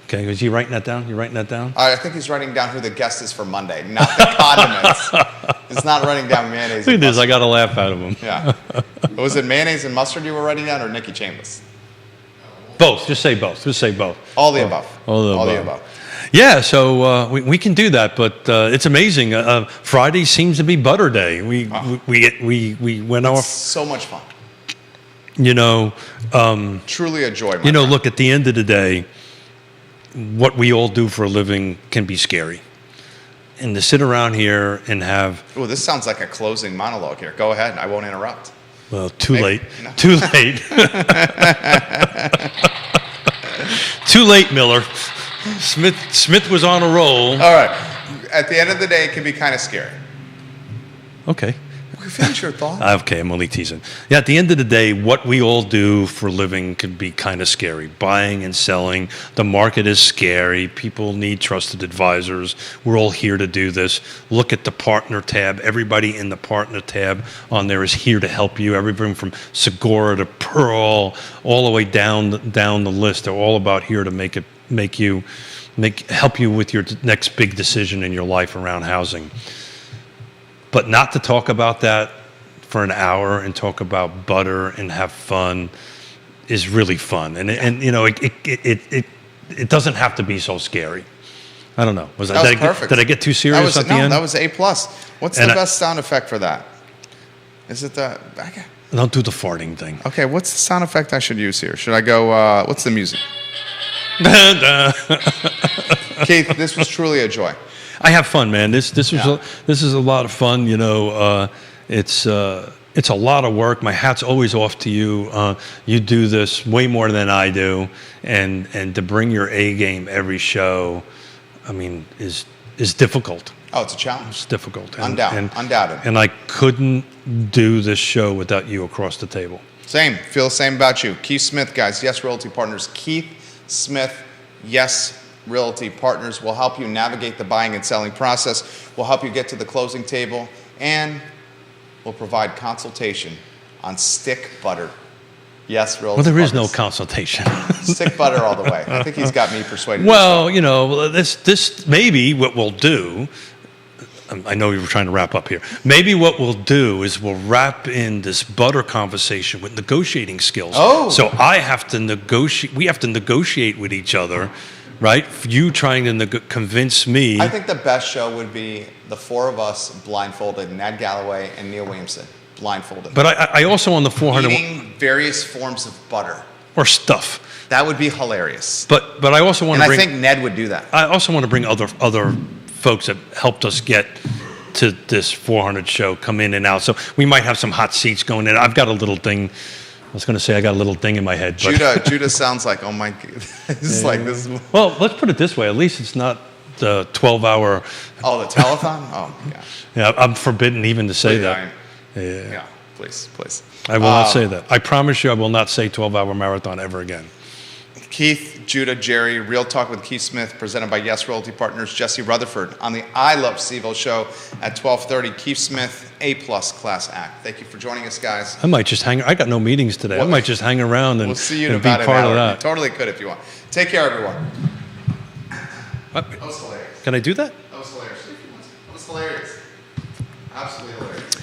Okay, is he writing that down? You writing that down? I think he's writing down who the guest is for Monday, not the condiments. It's not running down mayonnaise. Look at and this. I mustard. got a laugh out of him. Yeah. Was it mayonnaise and mustard you were writing down, or Nikki Chambers? Both. Just say both. Just say both. All the above. All the the above. above. Yeah, so we can do that, but it's amazing. Friday seems to be butter day. We went off. So much fun. You know, Truly a joy. you know. Look, at the end of the day, what we all do for a living can be scary, and to sit around here and have Oh, this sounds like a closing monologue here. Go ahead. I won't interrupt. well, too late, no. too late, too late, Miller. Smith was on a roll. All right. At the end of the day, it can be kind of scary. Okay. Finish your thought. Okay, I'm only teasing. Yeah, at the end of the day, what we all do for a living can be kind of scary. Buying and selling, the market is scary. People need trusted advisors. We're all here to do this. Look at the partner tab. Everybody in the partner tab on there is here to help you. Everything from Segura to Pearl, all the way down the list. They're all about here to help you with your next big decision in your life around housing. But not to talk about that for an hour and talk about butter and have fun is really fun. And you know, it doesn't have to be so scary. I don't know. That was perfect. Did I get too serious at the end? That was A+. What's And the best sound effect for that? Is it the... Don't do the farting thing. Okay, what's the sound effect I should use here? Should I go... what's the music? Keith, this was truly a joy. I have fun, man. This is a lot of fun. You know, it's a lot of work. My hat's always off to you. You do this way more than I do, and to bring your A game every show, I mean, is difficult. Oh, it's a challenge. It's difficult. Undoubted. And I couldn't do this show without you across the table. Same. Feel the same about you. Keith Smith, guys. Yes Realty Partners. Keith Smith, Yes Realty Partners will help you navigate the buying and selling process, will help you get to the closing table, and will provide consultation on stick butter. Yes, Realty Well, there is no Partners. consultation. Stick butter all the way. I think he's got me persuaded. Well, you know, this maybe what we'll do. I know you were trying to wrap up here. Maybe what we'll do is we'll wrap in this butter conversation with negotiating skills. Oh. So I have to negotiate. We have to negotiate with each other, right? You trying to convince me. I think the best show would be the four of us blindfolded, Ned Galloway and Neil Williamson, blindfolded. But I also on the 400 eating various forms of butter. or stuff. That would be hilarious. But I also want And to I bring. think Ned would do that. I also want to bring other folks that helped us get to this 400 show come in and out. So we might have some hot seats going in. I've got a little thing. I was going to say I got a little thing in my head. But Judah sounds like, oh my God. This is. well, let's put it this way. At least it's not the 12-hour. Oh, the telethon? Oh my gosh. Yeah, I'm forbidden even to say Please, that. Yeah, please. I will not say that. I promise you I will not say 12-hour marathon ever again. Keith, Judah, Jerry, Real Talk with Keith Smith, presented by Yes Realty Partners, Jesse Rutherford on the I Love Seville show at 12:30. Keith Smith, A+ class act. Thank you for joining us, guys. I might just hang. I got no meetings today. I might just hang around and, We'll see you in and be about an part hour. of You that. totally could if you want. Take care, everyone. What? That was hilarious. Can I do that? That was hilarious. That was hilarious. Absolutely hilarious.